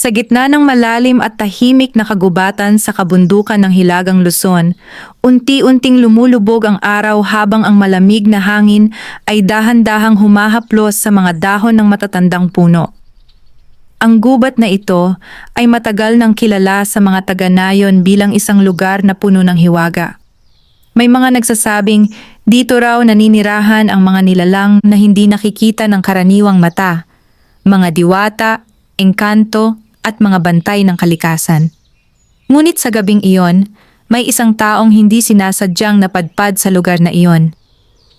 Sa gitna ng malalim at tahimik na kagubatan sa kabundukan ng Hilagang Luzon, unti-unting lumulubog ang araw habang ang malamig na hangin ay dahan-dahang humahaplos sa mga dahon ng matatandang puno. Ang gubat na ito ay matagal nang kilala sa mga taga-nayon bilang isang lugar na puno ng hiwaga. May mga nagsasabing dito raw naninirahan ang mga nilalang na hindi nakikita ng karaniwang mata, mga diwata, engkanto, at mga bantay ng kalikasan. Ngunit sa gabing iyon, may isang taong hindi sinasadyang napadpad sa lugar na iyon.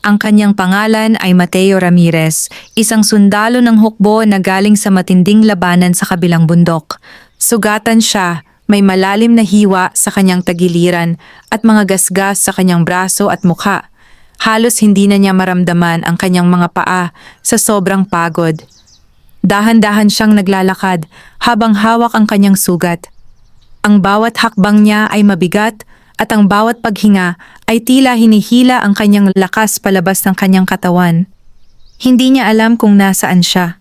Ang kanyang pangalan ay Mateo Ramirez, isang sundalo ng hukbo na galing sa matinding labanan sa kabilang bundok. Sugatan siya, may malalim na hiwa sa kanyang tagiliran at mga gasgas sa kanyang braso at mukha. Halos hindi na niya maramdaman ang kanyang mga paa sa sobrang pagod. Dahan-dahan siyang naglalakad habang hawak ang kanyang sugat. Ang bawat hakbang niya ay mabigat at ang bawat paghinga ay tila hinihila ang kanyang lakas palabas ng kanyang katawan. Hindi niya alam kung nasaan siya.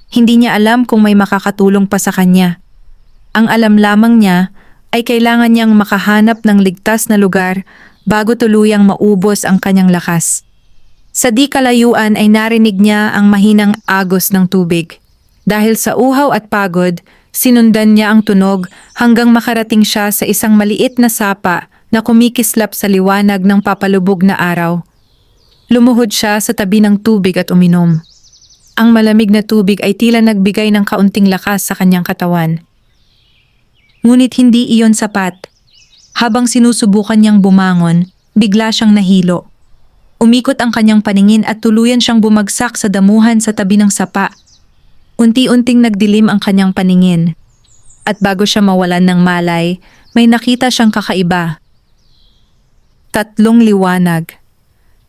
Hindi niya alam kung may makakatulong pa sa kanya. Ang alam lamang niya ay kailangan niyang makahanap ng ligtas na lugar bago tuluyang maubos ang kanyang lakas. Sa di kalayuan ay narinig niya ang mahinang agos ng tubig. Dahil sa uhaw at pagod, sinundan niya ang tunog hanggang makarating siya sa isang maliit na sapa na kumikislap sa liwanag ng papalubog na araw. Lumuhod siya sa tabi ng tubig at uminom. Ang malamig na tubig ay tila nagbigay ng kaunting lakas sa kanyang katawan. Ngunit hindi iyon sapat. Habang sinusubukan niyang bumangon, bigla siyang nahilo. Umikot ang kanyang paningin at tuluyan siyang bumagsak sa damuhan sa tabi ng sapa. Unti-unting nagdilim ang kanyang paningin. At bago siya mawalan ng malay, may nakita siyang kakaiba. 3 liwanag.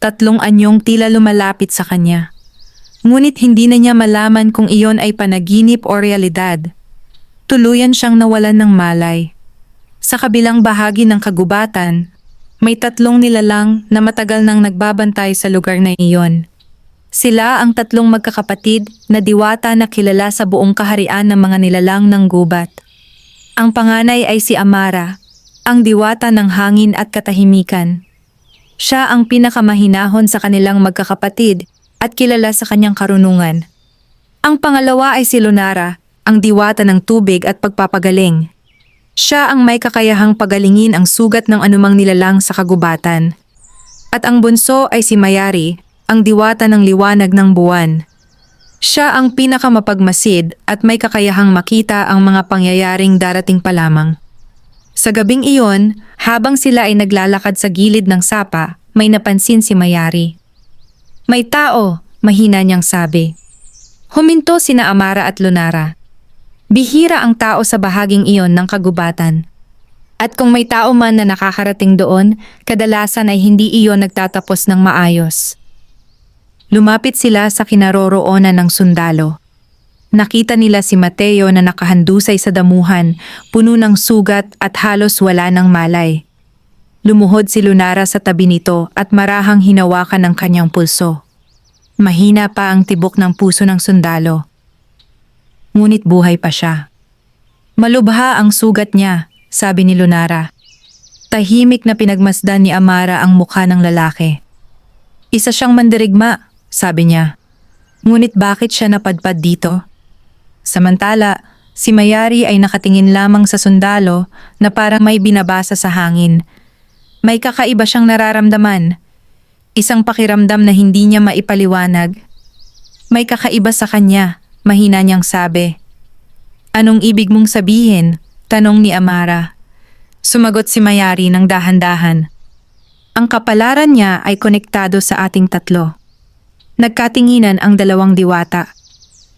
3 anyong tila lumalapit sa kanya. Ngunit hindi na niya malaman kung iyon ay panaginip o realidad. Tuluyan siyang nawalan ng malay. Sa kabilang bahagi ng kagubatan, may 3 nilalang na matagal nang nagbabantay sa lugar na iyon. Sila ang 3 magkakapatid na diwata na kilala sa buong kaharian ng mga nilalang ng gubat. Ang panganay ay si Amara, ang diwata ng hangin at katahimikan. Siya ang pinakamahinahon sa kanilang magkakapatid at kilala sa kanyang karunungan. Ang pangalawa ay si Lunara, ang diwata ng tubig at pagpapagaling. Siya ang may kakayahang pagalingin ang sugat ng anumang nilalang sa kagubatan. At ang bunso ay si Mayari, ang diwata ng liwanag ng buwan. Siya ang pinakamapagmasid at may kakayahang makita ang mga pangyayaring darating pa lamang. Sa gabing iyon, habang sila ay naglalakad sa gilid ng sapa, may napansin si Mayari. "May tao," mahina niyang sabi. Huminto sina Amara at Lunara. Bihira ang tao sa bahaging iyon ng kagubatan. At kung may tao man na nakakarating doon, kadalasan ay hindi iyon nagtatapos ng maayos. Lumapit sila sa kinaroroonan ng sundalo. Nakita nila si Mateo na nakahandusay sa damuhan, puno ng sugat at halos wala ng malay. Lumuhod si Lunara sa tabi nito at marahang hinawakan ang kanyang pulso. Mahina pa ang tibok ng puso ng sundalo. Ngunit buhay pa siya. "Malubha ang sugat niya," sabi ni Lunara. Tahimik na pinagmasdan ni Amara ang mukha ng lalaki. "Isa siyang mandirigma," sabi niya. "Ngunit bakit siya napadpad dito?" Samantala, si Mayari ay nakatingin lamang sa sundalo na parang may binabasa sa hangin. May kakaiba siyang nararamdaman. Isang pakiramdam na hindi niya maipaliwanag. "May kakaiba sa kanya," mahina niyang sabi. "Anong ibig mong sabihin?" tanong ni Amara. Sumagot si Mayari ng dahan-dahan. "Ang kapalaran niya ay konektado sa ating 3. Nagkatinginan ang 2 diwata.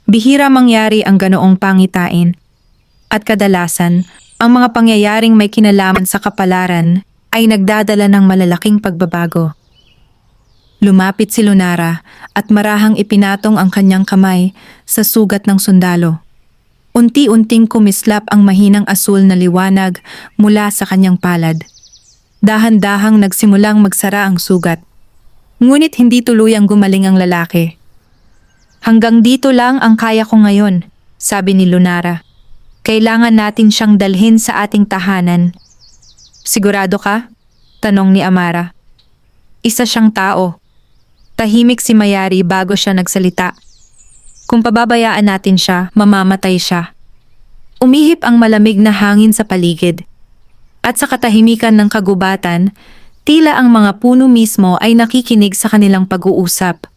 Bihira mangyari ang ganoong pangitain. At kadalasan, ang mga pangyayaring may kinalaman sa kapalaran ay nagdadala ng malalaking pagbabago." Lumapit si Lunara at marahang ipinatong ang kanyang kamay sa sugat ng sundalo. Unti-unting kumislap ang mahinang asul na liwanag mula sa kanyang palad. Dahan-dahang nagsimulang magsara ang sugat. Ngunit hindi tuluyang gumaling ang lalaki. "Hanggang dito lang ang kaya ko ngayon," sabi ni Lunara. Kailangan natin siyang dalhin sa ating tahanan. Sigurado ka? Tanong ni Amara. Isa siyang tao. Tahimik si Mayari bago siya nagsalita. Kung pababayaan natin siya, mamamatay siya. Umihip ang malamig na hangin sa paligid. At sa katahimikan ng kagubatan, tila ang mga puno mismo ay nakikinig sa kanilang pag-uusap.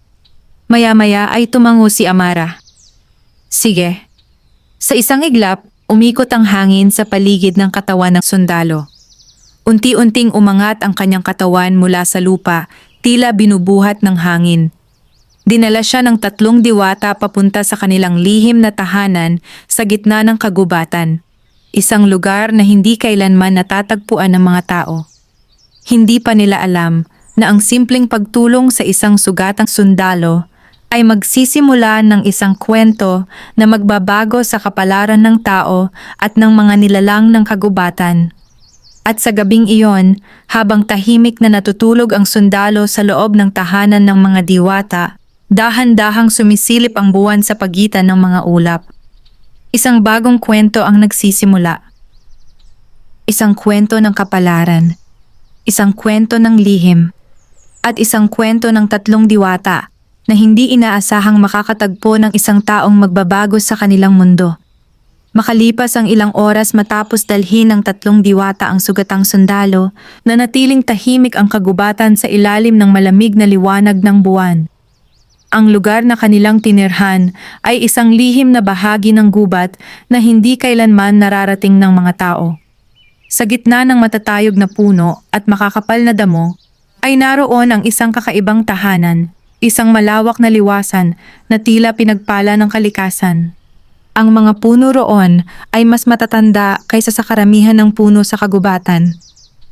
Maya-maya ay tumango si Amara. Sige. Sa isang iglap, umikot ang hangin sa paligid ng katawan ng sundalo. Unti-unting umangat ang kanyang katawan mula sa lupa, tila binubuhat ng hangin. Dinala siya ng 3 diwata papunta sa kanilang lihim na tahanan sa gitna ng kagubatan. Isang lugar na hindi kailanman natatagpuan ng mga tao. Hindi pa nila alam na ang simpleng pagtulong sa isang sugatang sundalo ay magsisimula ng isang kwento na magbabago sa kapalaran ng tao at ng mga nilalang ng kagubatan. At sa gabing iyon, habang tahimik na natutulog ang sundalo sa loob ng tahanan ng mga diwata, dahan-dahang sumisilip ang buwan sa pagitan ng mga ulap. Isang bagong kwento ang nagsisimula. Isang kwento ng kapalaran, isang kwento ng lihim, at isang kwento ng 3 diwata na hindi inaasahang makakatagpo ng isang taong magbabago sa kanilang mundo. Makalipas ang ilang oras matapos dalhin ng 3 diwata ang sugatang sundalo, nanatiling tahimik ang kagubatan sa ilalim ng malamig na liwanag ng buwan. Ang lugar na kanilang tinirhan ay isang lihim na bahagi ng gubat na hindi kailanman nararating ng mga tao. Sa gitna ng matatayog na puno at makakapal na damo, ay naroon ang isang kakaibang tahanan, isang malawak na liwasan na tila pinagpala ng kalikasan. Ang mga puno roon ay mas matatanda kaysa sa karamihan ng puno sa kagubatan.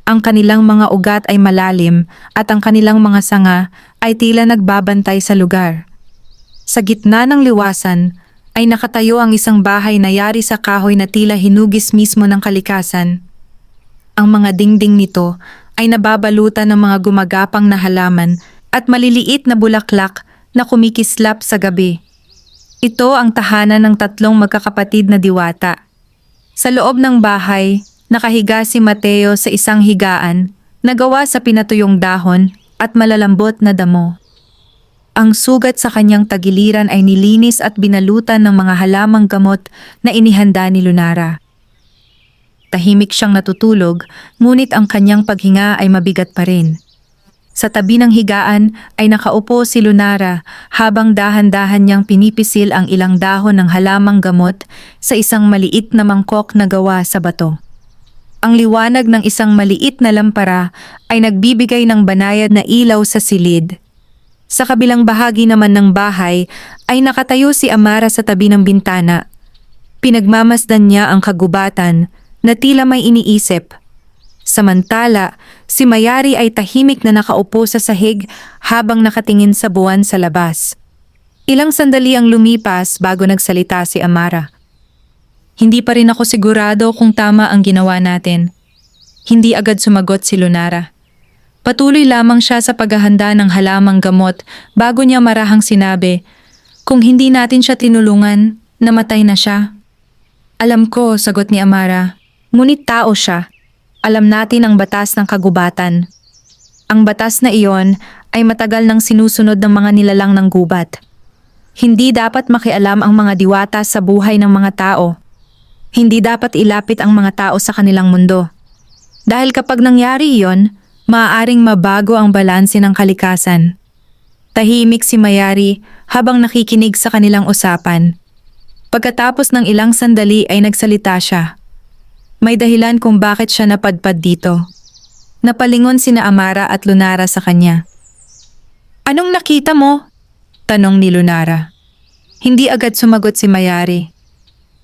Ang kanilang mga ugat ay malalim at ang kanilang mga sanga ay tila nagbabantay sa lugar. Sa gitna ng liwasan ay nakatayo ang isang bahay na yari sa kahoy na tila hinugis mismo ng kalikasan. Ang mga dingding nito ay nababalutan ng mga gumagapang na halaman at maliliit na bulaklak na kumikislap sa gabi. Ito ang tahanan ng 3 magkakapatid na diwata. Sa loob ng bahay, nakahiga si Mateo sa isang higaan na gawa sa pinatuyong dahon at malalambot na damo. Ang sugat sa kanyang tagiliran ay nilinis at binalutan ng mga halamang gamot na inihanda ni Lunara. Tahimik siyang natutulog, ngunit ang kanyang paghinga ay mabigat pa rin. Sa tabi ng higaan ay nakaupo si Lunara habang dahan-dahan niyang pinipisil ang ilang dahon ng halamang gamot sa isang maliit na mangkok na gawa sa bato. Ang liwanag ng isang maliit na lampara ay nagbibigay ng banayad na ilaw sa silid. Sa kabilang bahagi naman ng bahay ay nakatayo si Amara sa tabi ng bintana. Pinagmamasdan niya ang kagubatan na tila may iniisip. Samantala, si Mayari ay tahimik na nakaupo sa sahig habang nakatingin sa buwan sa labas. Ilang sandali ang lumipas bago nagsalita si Amara. Hindi pa rin ako sigurado kung tama ang ginawa natin. Hindi agad sumagot si Lunara. Patuloy lamang siya sa paghahanda ng halamang gamot bago niya marahang sinabi, kung hindi natin siya tinulungan, namatay na siya. Alam ko, sagot ni Amara, ngunit tao siya. Alam natin ang batas ng kagubatan. Ang batas na iyon ay matagal nang sinusunod ng mga nilalang ng gubat. Hindi dapat makialam ang mga diwata sa buhay ng mga tao. Hindi dapat ilapit ang mga tao sa kanilang mundo. Dahil kapag nangyari iyon, maaaring mabago ang balanse ng kalikasan. Tahimik si Mayari habang nakikinig sa kanilang usapan. Pagkatapos ng ilang sandali ay nagsalita siya. May dahilan kung bakit siya napadpad dito. Napalingon sina Amara at Lunara sa kanya. Anong nakita mo? Tanong ni Lunara. Hindi agad sumagot si Mayari.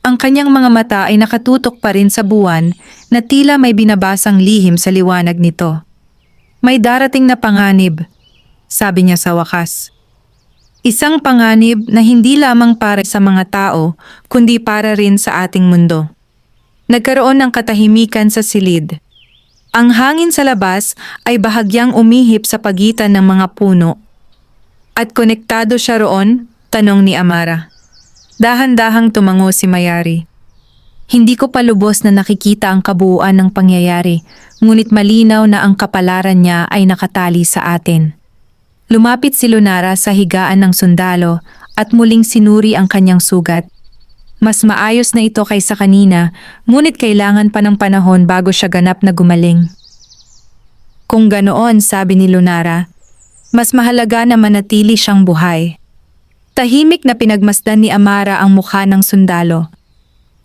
Ang kanyang mga mata ay nakatutok pa rin sa buwan na tila may binabasang lihim sa liwanag nito. May darating na panganib, sabi niya sa wakas. Isang panganib na hindi lamang para sa mga tao, kundi para rin sa ating mundo. Nagkaroon ng katahimikan sa silid. Ang hangin sa labas ay bahagyang umihip sa pagitan ng mga puno. At konektado siya roon? Tanong ni Amara. Dahan-dahang tumango si Mayari. Hindi ko pa lubos na nakikita ang kabuuan ng pangyayari, ngunit malinaw na ang kapalaran niya ay nakatali sa atin. Lumapit si Lunara sa higaan ng sundalo at muling sinuri ang kanyang sugat. Mas maayos na ito kaysa kanina, ngunit kailangan pa ng panahon bago siya ganap na gumaling. Kung ganoon, sabi ni Lunara, mas mahalaga na manatili siyang buhay. Tahimik na pinagmasdan ni Amara ang mukha ng sundalo.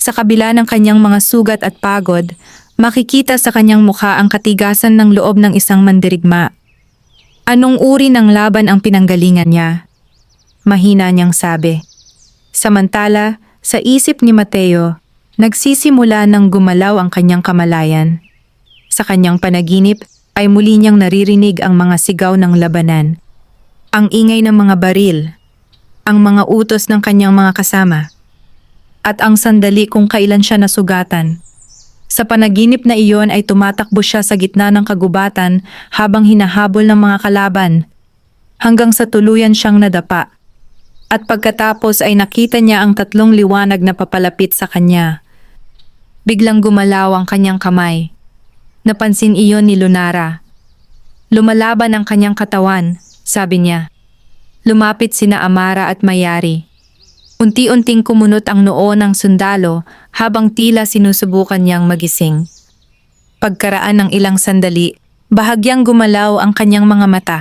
Sa kabila ng kanyang mga sugat at pagod, makikita sa kanyang mukha ang katigasan ng loob ng isang mandirigma. Anong uri ng laban ang pinanggalingan niya? Mahina niyang sabi. Samantala, sa isip ni Mateo, nagsisimula ng gumalaw ang kanyang kamalayan. Sa kanyang panaginip ay muli niyang naririnig ang mga sigaw ng labanan. Ang ingay ng mga baril, ang mga utos ng kanyang mga kasama, at ang sandali kung kailan siya nasugatan. Sa panaginip na iyon ay tumatakbo siya sa gitna ng kagubatan habang hinahabol ng mga kalaban, hanggang sa tuluyan siyang nadapa. At pagkatapos ay nakita niya ang tatlong liwanag na papalapit sa kanya. Biglang gumalaw ang kanyang kamay. Napansin iyon ni Lunara. Lumalaban ang kanyang katawan, sabi niya. Lumapit sina Amara at Mayari. Unti-unting kumunot ang noo ng sundalo habang tila sinusubukan niyang magising. Pagkaraan ng ilang sandali, bahagyang gumalaw ang kanyang mga mata.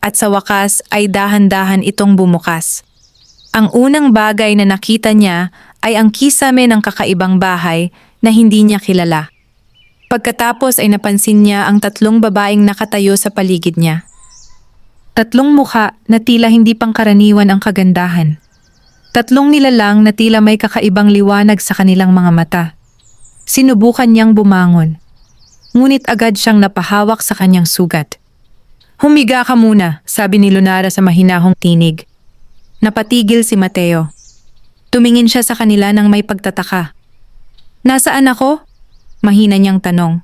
At sa wakas ay dahan-dahan itong bumukas. Ang unang bagay na nakita niya ay ang kisame ng kakaibang bahay na hindi niya kilala. Pagkatapos ay napansin niya ang tatlong babaeng nakatayo sa paligid niya. Tatlong mukha na tila hindi pangkaraniwan ang kagandahan. Tatlong nilalang na tila may kakaibang liwanag sa kanilang mga mata. Sinubukan niyang bumangon. Ngunit agad siyang napahawak sa kanyang sugat. Humiga ka muna, sabi ni Lunara sa mahinahong tinig. Napatigil si Mateo. Tumingin siya sa kanila nang may pagtataka. Nasaan ako? Mahina niyang tanong.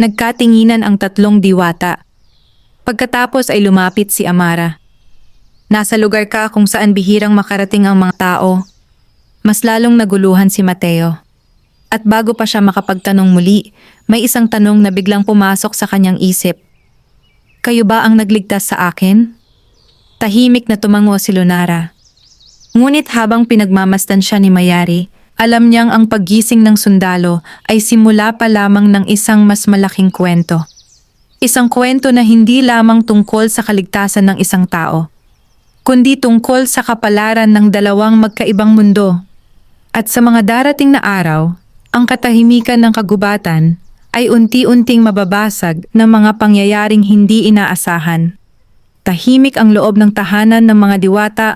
Nagkatinginan ang tatlong diwata. Pagkatapos ay lumapit si Amara. Nasa lugar ka kung saan bihirang makarating ang mga tao. Mas lalong naguluhan si Mateo. At bago pa siya makapagtanong muli, may isang tanong na biglang pumasok sa kanyang isip. Kayo ba ang nagligtas sa akin? Tahimik na tumango si Lunara. Ngunit habang pinagmamasdan siya ni Mayari, alam niyang ang paggising ng sundalo ay simula pa lamang ng isang mas malaking kwento. Isang kwento na hindi lamang tungkol sa kaligtasan ng isang tao, kundi tungkol sa kapalaran ng dalawang magkaibang mundo. At sa mga darating na araw, ang katahimikan ng kagubatan ay unti-unting mababasag ng mga pangyayaring hindi inaasahan. Tahimik ang loob ng tahanan ng mga diwata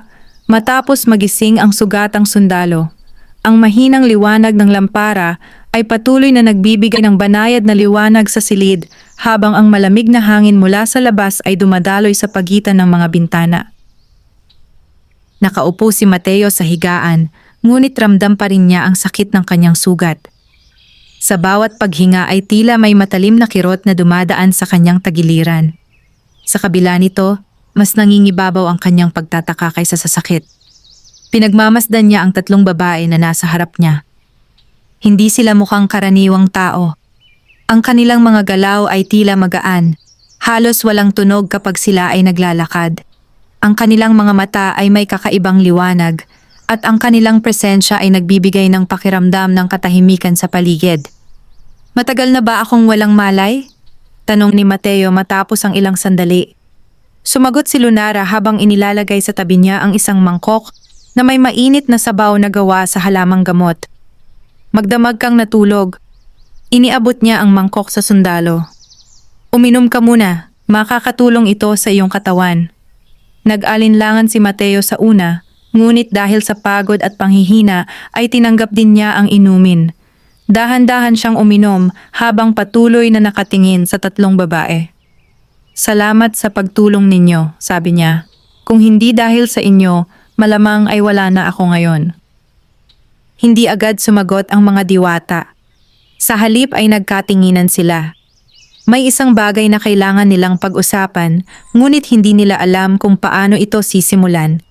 matapos magising ang sugatang sundalo. Ang mahinang liwanag ng lampara ay patuloy na nagbibigay ng banayad na liwanag sa silid habang ang malamig na hangin mula sa labas ay dumadaloy sa pagitan ng mga bintana. Nakaupo si Mateo sa higaan, ngunit ramdam pa rin niya ang sakit ng kanyang sugat. Sa bawat paghinga ay tila may matalim na kirot na dumadaan sa kanyang tagiliran. Sa kabila nito, mas nangingibabaw ang kanyang pagtataka kaysa sa sakit. Pinagmamasdan niya ang tatlong babae na nasa harap niya. Hindi sila mukhang karaniwang tao. Ang kanilang mga galaw ay tila magaan, halos walang tunog kapag sila ay naglalakad. Ang kanilang mga mata ay may kakaibang liwanag at ang kanilang presensya ay nagbibigay ng pakiramdam ng katahimikan sa paligid. Matagal na ba akong walang malay? Tanong ni Mateo matapos ang ilang sandali. Sumagot si Lunara habang inilalagay sa tabi niya ang isang mangkok na may mainit na sabaw na gawa sa halamang gamot. Magdamag kang natulog. Iniabot niya ang mangkok sa sundalo. Uminom ka muna, makakatulong ito sa iyong katawan. Nag-alinlangan si Mateo sa una, ngunit dahil sa pagod at panghihina ay tinanggap din niya ang inumin. Dahan-dahan siyang uminom habang patuloy na nakatingin sa tatlong babae. Salamat sa pagtulong ninyo, sabi niya. Kung hindi dahil sa inyo, malamang ay wala na ako ngayon. Hindi agad sumagot ang mga diwata. Sa halip ay nagkatinginan sila. May isang bagay na kailangan nilang pag-usapan, ngunit hindi nila alam kung paano ito sisimulan.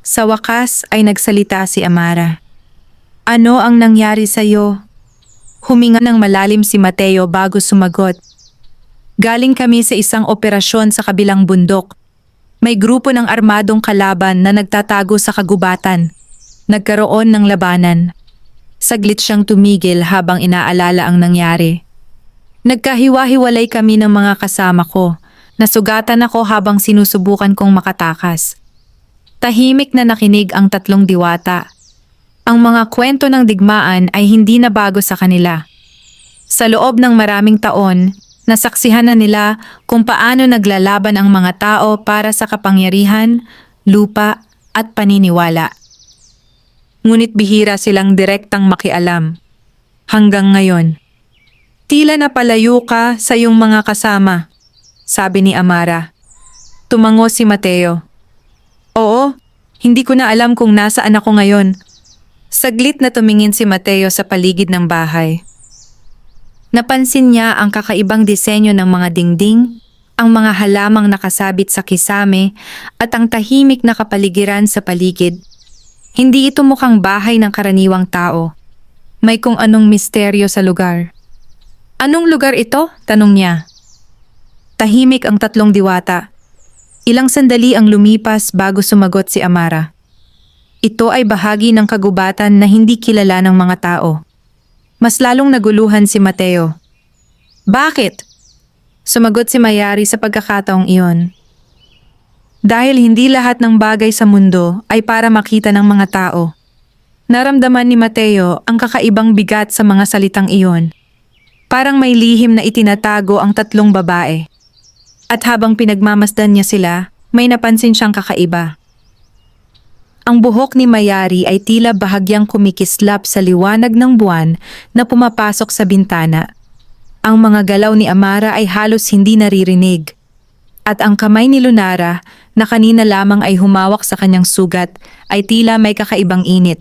Sa wakas ay nagsalita si Amara. Ano ang nangyari sa'yo? Huminga ng malalim si Mateo bago sumagot. Galing kami sa isang operasyon sa kabilang bundok. May grupo ng armadong kalaban na nagtatago sa kagubatan. Nagkaroon ng labanan. Saglit siyang tumigil habang inaalala ang nangyari. Nagkahiwa-hiwalay kami ng mga kasama ko. Nasugatan ako habang sinusubukan kong makatakas. Tahimik na nakinig ang tatlong diwata. Ang mga kwento ng digmaan ay hindi na bago sa kanila. Sa loob ng maraming taon, nasaksihan na nila kung paano naglalaban ang mga tao para sa kapangyarihan, lupa at paniniwala. Ngunit bihira silang direktang makialam. Hanggang ngayon. Tila napalayo ka sa iyong mga kasama, sabi ni Amara. Tumango si Mateo. Oo, hindi ko na alam kung nasaan ako ngayon. Saglit na tumingin si Mateo sa paligid ng bahay. Napansin niya ang kakaibang disenyo ng mga dingding, ang mga halamang nakasabit sa kisame at ang tahimik na kapaligiran sa paligid. Hindi ito mukhang bahay ng karaniwang tao. May kung anong misteryo sa lugar. Anong lugar ito? Tanong niya. Tahimik ang tatlong diwata. Ilang sandali ang lumipas bago sumagot si Amara. Ito ay bahagi ng kagubatan na hindi kilala ng mga tao. Mas lalong naguluhan si Mateo. Bakit? Sumagot si Mayari sa pagkakataong iyon. Dahil hindi lahat ng bagay sa mundo ay para makita ng mga tao. Naramdaman ni Mateo ang kakaibang bigat sa mga salitang iyon. Parang may lihim na itinatago ang tatlong babae. At habang pinagmamasdan niya sila, may napansin siyang kakaiba. Ang buhok ni Mayari ay tila bahagyang kumikislap sa liwanag ng buwan na pumapasok sa bintana. Ang mga galaw ni Amara ay halos hindi naririnig. At ang kamay ni Lunara, na kanina lamang ay humawak sa kanyang sugat, ay tila may kakaibang init.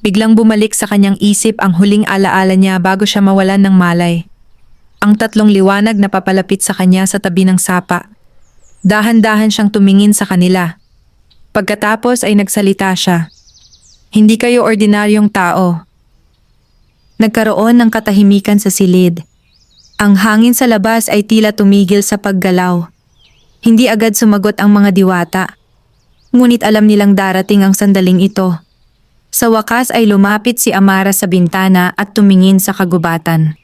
Biglang bumalik sa kanyang isip ang huling alaala niya bago siya mawalan ng malay. Ang tatlong liwanag na papalapit sa kanya sa tabi ng sapa. Dahan-dahan siyang tumingin sa kanila. Pagkatapos ay nagsalita siya. Hindi kayo ordinaryong tao. Nagkaroon ng katahimikan sa silid. Ang hangin sa labas ay tila tumigil sa paggalaw. Hindi agad sumagot ang mga diwata. Ngunit alam nilang darating ang sandaling ito. Sa wakas ay lumapit si Amara sa bintana at tumingin sa kagubatan.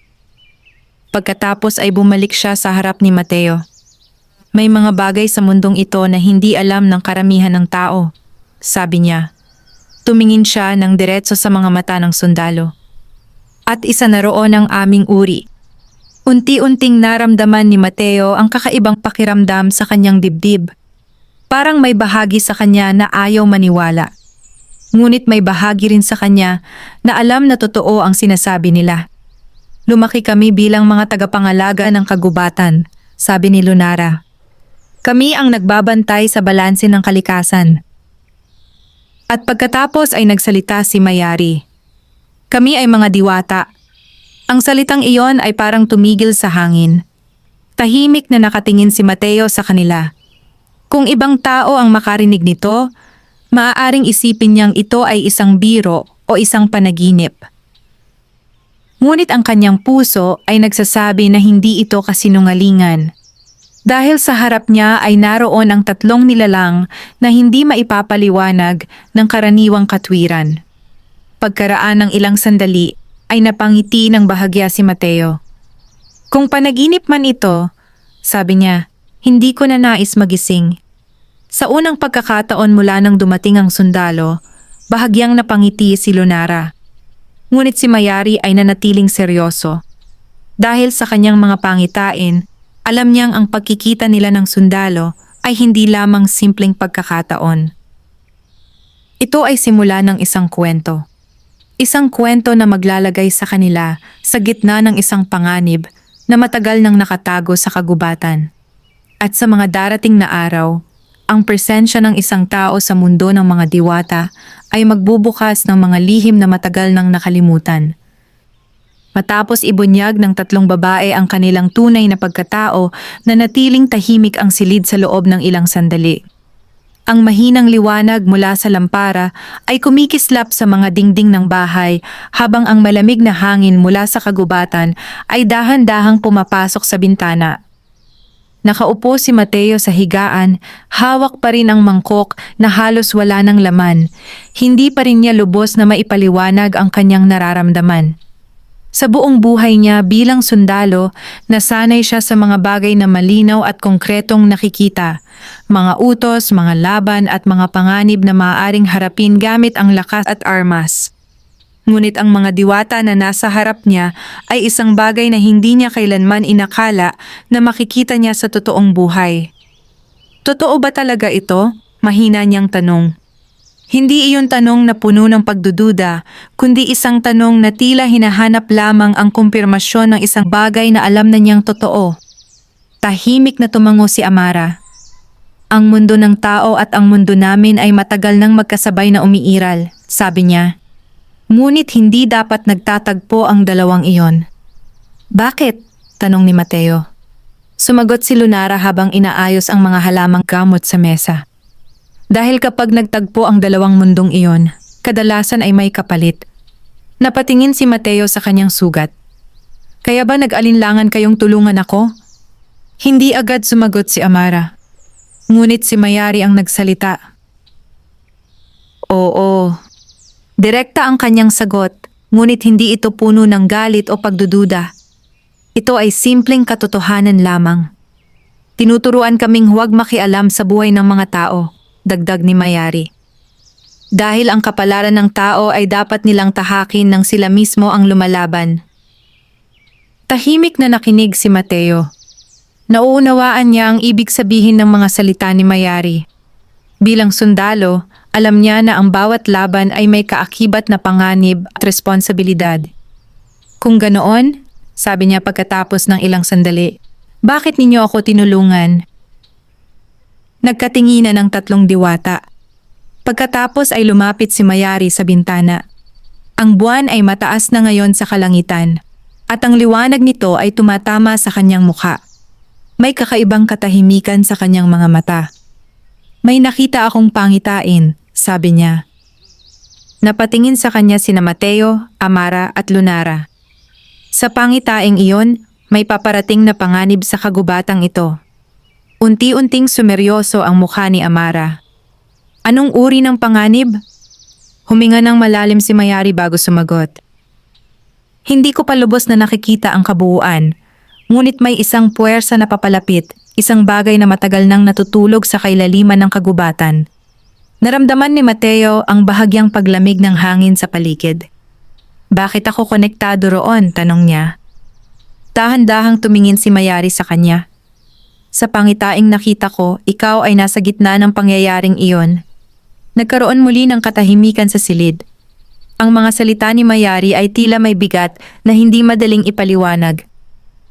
Pagkatapos ay bumalik siya sa harap ni Mateo. May mga bagay sa mundong ito na hindi alam ng karamihan ng tao, sabi niya. Tumingin siya ng diretso sa mga mata ng sundalo. At isa na roon ang aming uri. Unti-unting naramdaman ni Mateo ang kakaibang pakiramdam sa kanyang dibdib. Parang may bahagi sa kanya na ayaw maniwala. Ngunit may bahagi rin sa kanya na alam na totoo ang sinasabi nila. Lumaki kami bilang mga tagapangalaga ng kagubatan, sabi ni Lunara. Kami ang nagbabantay sa balanse ng kalikasan. At pagkatapos ay nagsalita si Mayari. Kami ay mga diwata. Ang salitang iyon ay parang tumigil sa hangin. Tahimik na nakatingin si Mateo sa kanila. Kung ibang tao ang makarinig nito, maaaring isipin niyang ito ay isang biro o isang panaginip. Ngunit ang kanyang puso ay nagsasabi na hindi ito kasinungalingan. Dahil sa harap niya ay naroon ang tatlong nilalang na hindi maipapaliwanag ng karaniwang katwiran. Pagkaraan ng ilang sandali ay napangiti ng bahagya si Mateo. Kung panaginip man ito, sabi niya, hindi ko na nais magising. Sa unang pagkakataon mula nang dumating ang sundalo, bahagyang napangiti si Lunara. Ngunit si Mayari ay nanatiling seryoso. Dahil sa kanyang mga pangitain, alam niyang ang pagkikita nila ng sundalo ay hindi lamang simpleng pagkakataon. Ito ay simula ng isang kwento. Isang kwento na maglalagay sa kanila sa gitna ng isang panganib na matagal nang nakatago sa kagubatan. At sa mga darating na araw, ang presensya ng isang tao sa mundo ng mga diwata ay magbubukas ng mga lihim na matagal nang nakalimutan. Matapos ibunyag ng tatlong babae ang kanilang tunay na pagkatao, na natiling tahimik ang silid sa loob ng ilang sandali. Ang mahinang liwanag mula sa lampara ay kumikislap sa mga dingding ng bahay habang ang malamig na hangin mula sa kagubatan ay dahan-dahang pumapasok sa bintana. Nakaupo si Mateo sa higaan, hawak pa rin ang mangkok na halos wala ng laman. Hindi pa rin niya lubos na maipaliwanag ang kanyang nararamdaman. Sa buong buhay niya bilang sundalo, nasanay siya sa mga bagay na malinaw at konkretong nakikita. Mga utos, mga laban at mga panganib na maaaring harapin gamit ang lakas at armas. Ngunit ang mga diwata na nasa harap niya ay isang bagay na hindi niya kailanman inakala na makikita niya sa totoong buhay. Totoo ba talaga ito? Mahina niyang tanong. Hindi iyon tanong na puno ng pagdududa, kundi isang tanong na tila hinahanap lamang ang kumpirmasyon ng isang bagay na alam na niyang totoo. Tahimik na tumango si Amara. Ang mundo ng tao at ang mundo namin ay matagal nang magkasabay na umiiral, sabi niya. Ngunit hindi dapat nagtatagpo ang dalawang iyon. Bakit? Tanong ni Mateo. Sumagot si Lunara habang inaayos ang mga halamang gamot sa mesa. Dahil kapag nagtagpo ang dalawang mundong iyon, kadalasan ay may kapalit. Napatingin si Mateo sa kanyang sugat. Kaya ba nag-alinlangan kayong tulungan ako? Hindi agad sumagot si Amara. Ngunit si Mayari ang nagsalita. Oo. Direkta ang kanyang sagot, ngunit hindi ito puno ng galit o pagdududa. Ito ay simpleng katotohanan lamang. Tinuturuan kaming huwag makialam sa buhay ng mga tao, dagdag ni Mayari. Dahil ang kapalaran ng tao ay dapat nilang tahakin nang sila mismo ang lumalaban. Tahimik na nakinig si Mateo. Nauunawaan niya ang ibig sabihin ng mga salita ni Mayari. Bilang sundalo, alam niya na ang bawat laban ay may kaakibat na panganib at responsibilidad. Kung ganoon, sabi niya pagkatapos ng ilang sandali, bakit ninyo ako tinulungan? Nagkatinginan ang tatlong diwata. Pagkatapos ay lumapit si Mayari sa bintana. Ang buwan ay mataas na ngayon sa kalangitan, at ang liwanag nito ay tumatama sa kanyang mukha. May kakaibang katahimikan sa kanyang mga mata. May nakita akong pangitain, sabi niya. Napatingin sa kanya sina Mateo, Amara at Lunara. Sa pangitaing iyon, may paparating na panganib sa kagubatang ito. Unti-unting sumeryoso ang mukha ni Amara. Anong uri ng panganib? Huminga ng malalim si Mayari bago sumagot. Hindi ko pa lubos na nakikita ang kabuuan, ngunit may isang puwersa na papalapit, isang bagay na matagal nang natutulog sa kailaliman ng kagubatan. Naramdaman ni Mateo ang bahagyang paglamig ng hangin sa paligid. Bakit ako konektado roon? Tanong niya. Dahan-dahang tumingin si Mayari sa kanya. Sa pangitaing nakita ko, ikaw ay nasa gitna ng pangyayaring iyon. Nagkaroon muli ng katahimikan sa silid. Ang mga salita ni Mayari ay tila may bigat na hindi madaling ipaliwanag.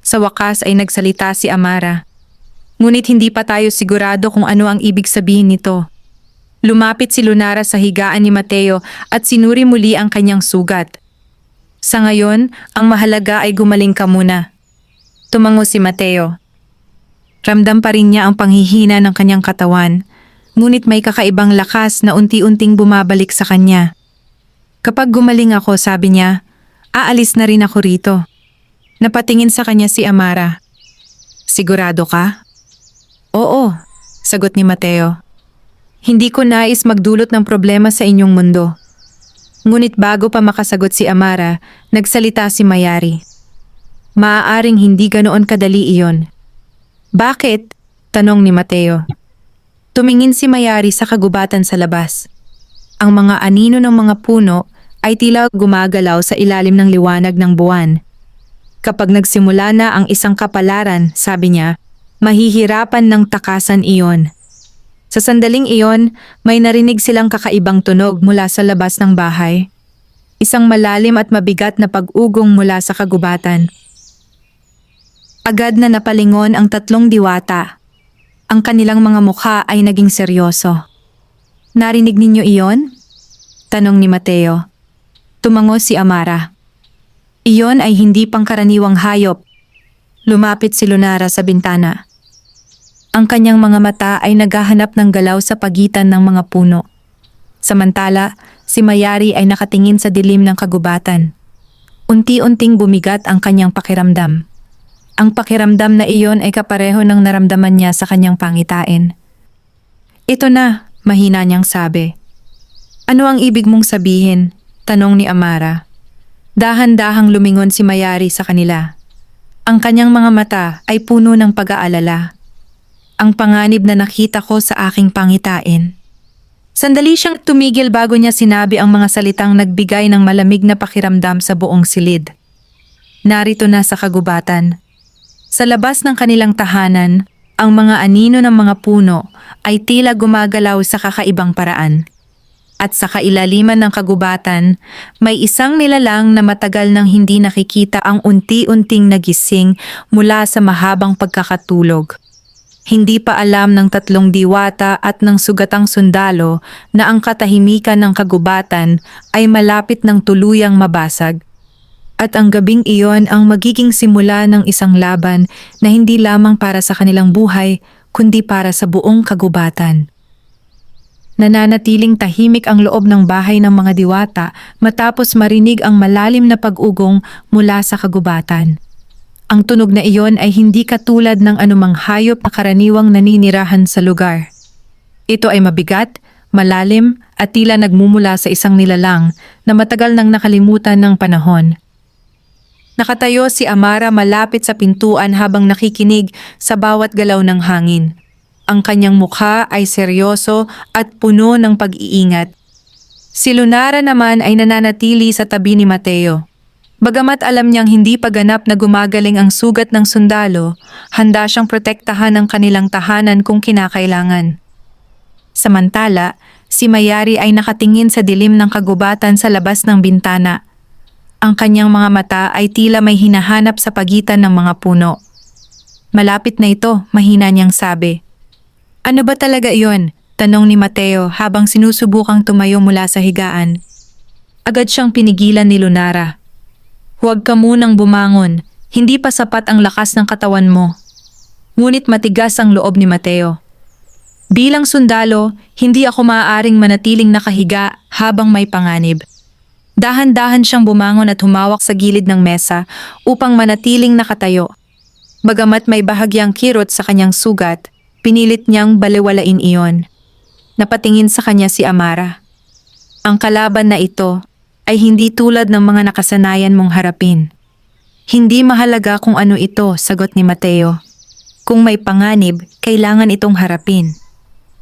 Sa wakas ay nagsalita si Amara. Ngunit hindi pa tayo sigurado kung ano ang ibig sabihin nito. Lumapit si Lunara sa higaan ni Mateo at sinuri muli ang kanyang sugat. Sa ngayon, ang mahalaga ay gumaling ka muna. Tumango si Mateo. Ramdam pa rin niya ang panghihina ng kanyang katawan, ngunit may kakaibang lakas na unti-unting bumabalik sa kanya. Kapag gumaling ako, sabi niya, aalis na rin ako rito. Napatingin sa kanya si Amara. Sigurado ka? Oo, sagot ni Mateo. Hindi ko nais magdulot ng problema sa inyong mundo. Ngunit bago pa makasagot si Amara, nagsalita si Mayari. Maaaring hindi ganoon kadali iyon. Bakit? Tanong ni Mateo. Tumingin si Mayari sa kagubatan sa labas. Ang mga anino ng mga puno ay tila gumagalaw sa ilalim ng liwanag ng buwan. Kapag nagsimula na ang isang kapalaran, sabi niya, mahihirapan ng takasan iyon. Sa sandaling iyon, may narinig silang kakaibang tunog mula sa labas ng bahay. Isang malalim at mabigat na pag-ugong mula sa kagubatan. Agad na napalingon ang tatlong diwata. Ang kanilang mga mukha ay naging seryoso. Narinig ninyo iyon? Tanong ni Mateo. Tumango si Amara. Iyon ay hindi pangkaraniwang hayop. Lumapit si Lunara sa bintana. Ang kanyang mga mata ay naghahanap ng galaw sa pagitan ng mga puno. Samantala, si Mayari ay nakatingin sa dilim ng kagubatan. Unti-unting bumigat ang kanyang pakiramdam. Ang pakiramdam na iyon ay kapareho ng naramdaman niya sa kanyang pangitain. "Ito na," mahina niyang sabi. "Ano ang ibig mong sabihin?" tanong ni Amara. Dahan-dahang lumingon si Mayari sa kanila. Ang kanyang mga mata ay puno ng pag-aalala. "Ang panganib na nakita ko sa aking pangitain." Sandali siyang tumigil bago niya sinabi ang mga salitang nagbigay ng malamig na pakiramdam sa buong silid. Narito na sa kagubatan. Sa labas ng kanilang tahanan, ang mga anino ng mga puno ay tila gumagalaw sa kakaibang paraan. At sa kailaliman ng kagubatan, may isang nilalang na matagal nang hindi nakikita ang unti-unting nagising mula sa mahabang pagkakatulog. Hindi pa alam ng 3 diwata at ng sugatang sundalo na ang katahimikan ng kagubatan ay malapit ng tuluyang mabasag. At ang gabing iyon ang magiging simula ng isang laban na hindi lamang para sa kanilang buhay, kundi para sa buong kagubatan. Nananatiling tahimik ang loob ng bahay ng mga diwata matapos marinig ang malalim na pag-ugong mula sa kagubatan. Ang tunog na iyon ay hindi katulad ng anumang hayop na karaniwang naninirahan sa lugar. Ito ay mabigat, malalim at tila nagmumula sa isang nilalang na matagal nang nakalimutan ng panahon. Nakatayo si Amara malapit sa pintuan habang nakikinig sa bawat galaw ng hangin. Ang kanyang mukha ay seryoso at puno ng pag-iingat. Si Lunara naman ay nananatili sa tabi ni Mateo. Bagamat alam niyang hindi pa ganap na gumagaling ang sugat ng sundalo, handa siyang protektahan ang kanilang tahanan kung kinakailangan. Samantala, si Mayari ay nakatingin sa dilim ng kagubatan sa labas ng bintana. Ang kanyang mga mata ay tila may hinahanap sa pagitan ng mga puno. "Malapit na ito," mahina niyang sabi. "Ano ba talaga iyon?" tanong ni Mateo habang sinusubukang tumayo mula sa higaan. Agad siyang pinigilan ni Lunara. "Huwag ka munang bumangon, hindi pa sapat ang lakas ng katawan mo." Ngunit matigas ang loob ni Mateo. "Bilang sundalo, hindi ako maaaring manatiling nakahiga habang may panganib." Dahan-dahan siyang bumangon at humawak sa gilid ng mesa upang manatiling nakatayo. Bagamat may bahagyang kirot sa kanyang sugat, pinilit niyang balewalain iyon. Napatingin sa kanya si Amara. "Ang kalaban na ito ay hindi tulad ng mga nakasanayan mong harapin." "Hindi mahalaga kung ano ito," sagot ni Mateo. "Kung may panganib, kailangan itong harapin."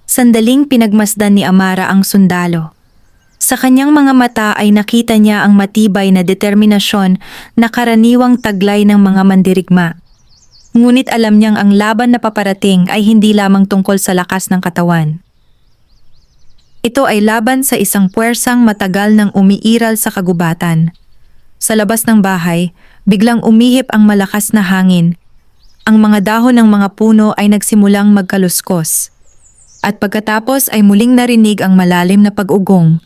Sandaling pinagmasdan ni Amara ang sundalo. Sa kanyang mga mata ay nakita niya ang matibay na determinasyon na karaniwang taglay ng mga mandirigma. Ngunit alam niyang ang laban na paparating ay hindi lamang tungkol sa lakas ng katawan. Ito ay laban sa isang puwersang matagal nang umiiral sa kagubatan. Sa labas ng bahay, biglang umihip ang malakas na hangin. Ang mga dahon ng mga puno ay nagsimulang magkaluskos. At pagkatapos ay muling narinig ang malalim na pag-ugong.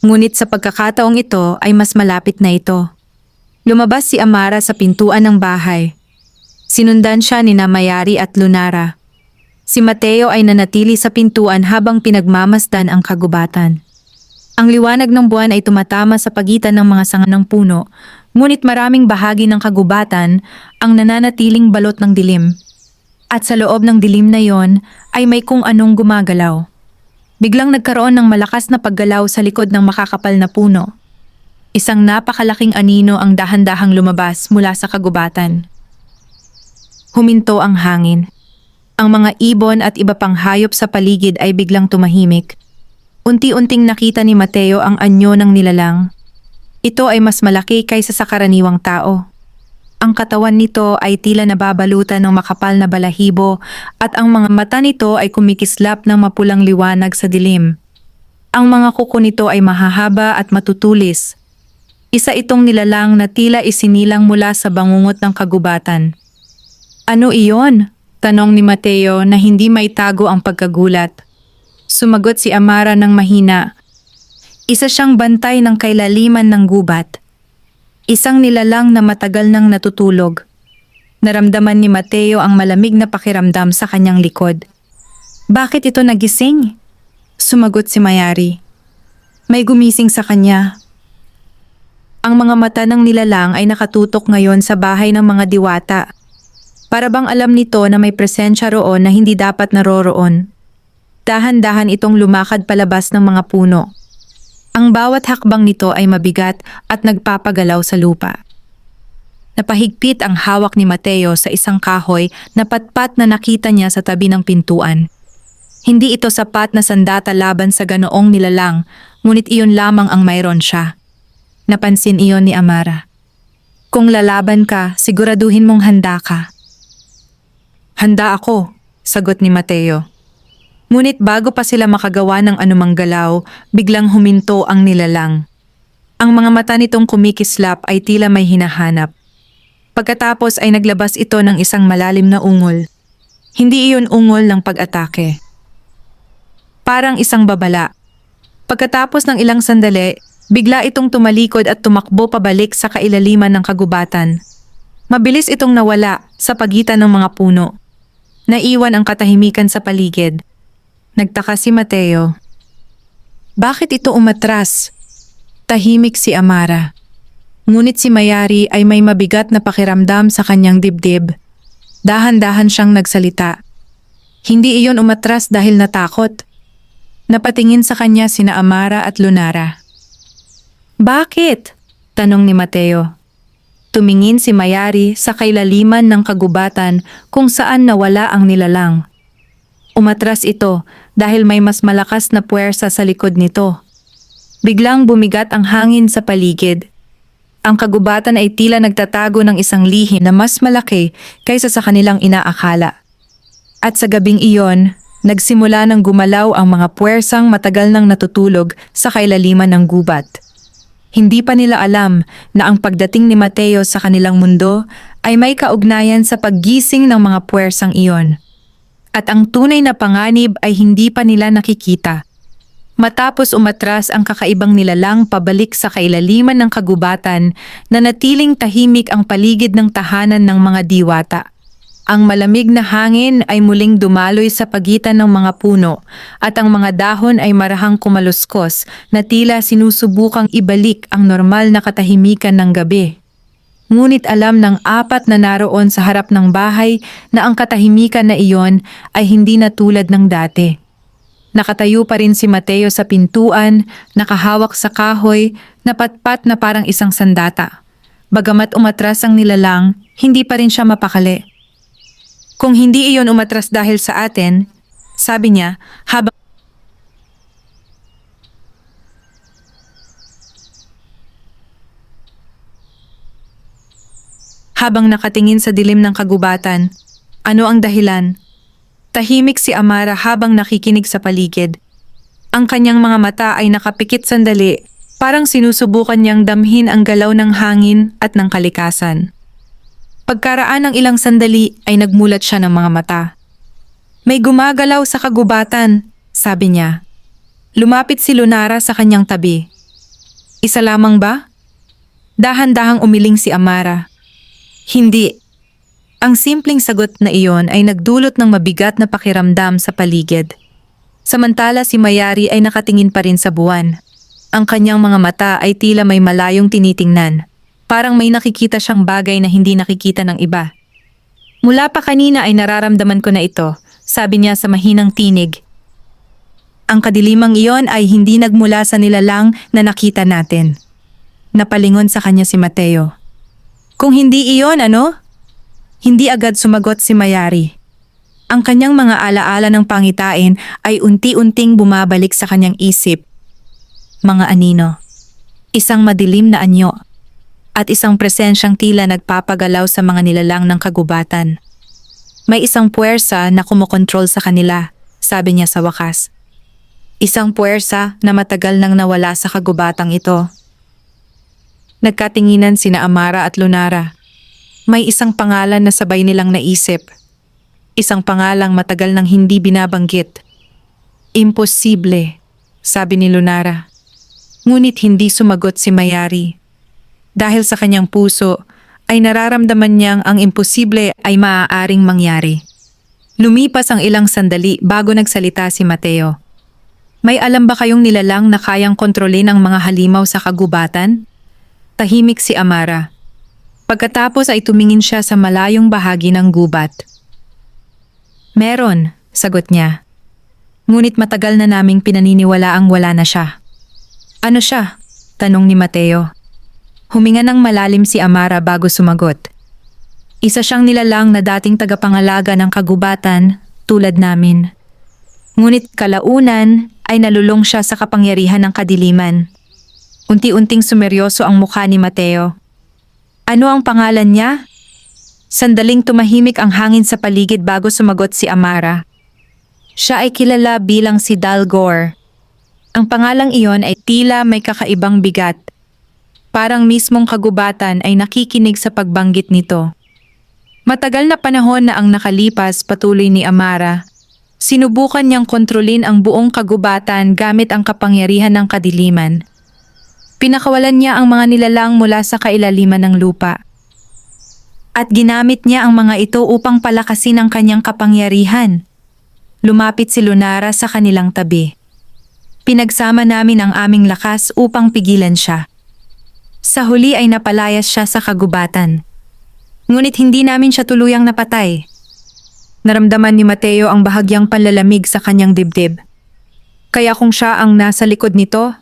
Ngunit sa pagkakataong ito ay mas malapit na ito. Lumabas si Amara sa pintuan ng bahay. Sinundan siya ni Mayari at Lunara. Si Mateo ay nanatili sa pintuan habang pinagmamasdan ang kagubatan. Ang liwanag ng buwan ay tumatama sa pagitan ng mga sanga ng puno, ngunit maraming bahagi ng kagubatan ang nananatiling balot ng dilim. At sa loob ng dilim na yon ay may kung anong gumagalaw. Biglang nagkaroon ng malakas na paggalaw sa likod ng makakapal na puno. Isang napakalaking anino ang dahan-dahang lumabas mula sa kagubatan. Huminto ang hangin. Ang mga ibon at iba pang hayop sa paligid ay biglang tumahimik. Unti-unting nakita ni Mateo ang anyo ng nilalang. Ito ay mas malaki kaysa sa karaniwang tao. Ang katawan nito ay tila nababalutan ng makapal na balahibo at ang mga mata nito ay kumikislap ng mapulang liwanag sa dilim. Ang mga kuko nito ay mahahaba at matutulis. Isa itong nilalang na tila isinilang mula sa bangungot ng kagubatan. "Ano iyon?" tanong ni Mateo na hindi maitago ang pagkagulat. Sumagot si Amara ng mahina. "Isa siyang bantay ng kailaliman ng gubat. Isang nilalang na matagal nang natutulog. Naramdaman ni Mateo ang malamig na pakiramdam sa kanyang likod. Bakit ito nagising? Sumagot si Mayari. May gumising sa kanya. Ang mga mata ng nilalang ay nakatutok ngayon sa bahay ng mga diwata. Para bang alam nito na may presensya roon na hindi dapat naroroon. Dahan-dahan itong lumakad palabas ng mga puno. Ang bawat hakbang nito ay mabigat at nagpapagalaw sa lupa. Napahigpit ang hawak ni Mateo sa isang kahoy na patpat na nakita niya sa tabi ng pintuan. Hindi ito sapat na sandata laban sa ganoong nilalang, ngunit iyon lamang ang mayroon siya. Napansin iyon ni Amara. Kung lalaban ka, siguraduhin mong handa ka. Handa ako, sagot ni Mateo. Ngunit bago pa sila makagawa ng anumang galaw, biglang huminto ang nilalang. Ang mga mata nitong kumikislap ay tila may hinahanap. Pagkatapos ay naglabas ito ng isang malalim na ungol. Hindi iyon ungol ng pag-atake. Parang isang babala. Pagkatapos ng ilang sandali, bigla itong tumalikod at tumakbo pabalik sa kailaliman ng kagubatan. Mabilis itong nawala sa pagitan ng mga puno. Naiwan ang katahimikan sa paligid. Nagtaka si Mateo. Bakit ito umatras? Tahimik si Amara. Ngunit si Mayari ay may mabigat na pakiramdam sa kanyang dibdib. Dahan-dahan siyang nagsalita. Hindi iyon umatras dahil natakot. Napatingin sa kanya sina Amara at Lunara. Bakit? Tanong ni Mateo. Tumingin si Mayari sa kailaliman ng kagubatan kung saan nawala ang nilalang. Umatras ito dahil may mas malakas na puwersa sa likod nito. Biglang bumigat ang hangin sa paligid. Ang kagubatan ay tila nagtatago ng isang lihim na mas malaki kaysa sa kanilang inaakala. At sa gabing iyon, nagsimula ng gumalaw ang mga puwersang matagal nang natutulog sa kailaliman ng gubat. Hindi pa nila alam na ang pagdating ni Mateo sa kanilang mundo ay may kaugnayan sa paggising ng mga puwersang iyon. At ang tunay na panganib ay hindi pa nila nakikita. Matapos umatras ang kakaibang nilalang pabalik sa kailaliman ng kagubatan, nanatiling tahimik ang paligid ng tahanan ng mga diwata. Ang malamig na hangin ay muling dumaloy sa pagitan ng mga puno at ang mga dahon ay marahang kumaluskos na tila sinusubukang ibalik ang normal na katahimikan ng gabi. Ngunit alam ng apat na naroon sa harap ng bahay na ang katahimikan na iyon ay hindi na tulad ng dati. Nakatayo pa rin si Mateo sa pintuan, nakahawak sa kahoy, napatpat na parang isang sandata. Bagamat umatras ang nilalang, hindi pa rin siya mapakali. Kung hindi iyon umatras dahil sa atin, sabi niya, habang nakatingin sa dilim ng kagubatan. Ano ang dahilan? Tahimik si Amara habang nakikinig sa paligid. Ang kanyang mga mata ay nakapikit sandali, parang sinusubukan niyang damhin ang galaw ng hangin at ng kalikasan. Pagkaraan ng ilang sandali ay nagmulat siya ng mga mata. May gumagalaw sa kagubatan, sabi niya. Lumapit si Lunara sa kanyang tabi. Isa lamang ba? Dahan-dahang umiling si Amara. Hindi. Ang simpleng sagot na iyon ay nagdulot ng mabigat na pakiramdam sa paligid. Samantala si Mayari ay nakatingin pa rin sa buwan. Ang kanyang mga mata ay tila may malayong tinitingnan. Parang may nakikita siyang bagay na hindi nakikita ng iba. Mula pa kanina ay nararamdaman ko na ito, sabi niya sa mahinang tinig. Ang kadilimang iyon ay hindi nagmula sa nilalang na nakita natin. Napalingon sa kanya si Mateo. Kung hindi iyon, ano? Hindi agad sumagot si Mayari. Ang kanyang mga alaala ng pangitain ay unti-unting bumabalik sa kanyang isip. Mga anino. Isang madilim na anyo. At isang presensyang tila nagpapagalaw sa mga nilalang ng kagubatan. May isang puwersa na kumokontrol sa kanila, sabi niya sa wakas. Isang puwersa na matagal nang nawala sa kagubatang ito. Nagkatinginan sina Amara at Lunara. May isang pangalan na sabay nilang naisip. Isang pangalang matagal nang hindi binabanggit. Imposible, sabi ni Lunara. Ngunit hindi sumagot si Mayari. Dahil sa kanyang puso, ay nararamdaman niyang ang imposible ay maaaring mangyari. Lumipas ang ilang sandali bago nagsalita si Mateo. May alam ba kayong nilalang na kayang kontrolin ang mga halimaw sa kagubatan? Tahimik si Amara. Pagkatapos ay tumingin siya sa malayong bahagi ng gubat. Meron, sagot niya. Ngunit matagal na naming pinaniniwalaang wala na siya. Ano siya? Tanong ni Mateo. Huminga ng malalim si Amara bago sumagot. Isa siyang nilalang na dating tagapangalaga ng kagubatan tulad namin. Ngunit kalaunan ay nalulong siya sa kapangyarihan ng kadiliman. Unti-unting sumeryoso ang mukha ni Mateo. Ano ang pangalan niya? Sandaling tumahimik ang hangin sa paligid bago sumagot si Amara. Siya ay kilala bilang si Dalgor. Ang pangalang iyon ay tila may kakaibang bigat. Parang mismong kagubatan ay nakikinig sa pagbanggit nito. Matagal na panahon na ang nakalipas, patuloy ni Amara. Sinubukan niyang kontrolin ang buong kagubatan gamit ang kapangyarihan ng kadiliman. Pinakawalan niya ang mga nilalang mula sa kailaliman ng lupa. At ginamit niya ang mga ito upang palakasin ang kanyang kapangyarihan. Lumapit si Lunara sa kanilang tabi. Pinagsama namin ang aming lakas upang pigilan siya. Sa huli ay napalayas siya sa kagubatan. Ngunit hindi namin siya tuluyang napatay. Naramdaman ni Mateo ang bahagyang panlalamig sa kanyang dibdib. Kaya kung siya ang nasa likod nito,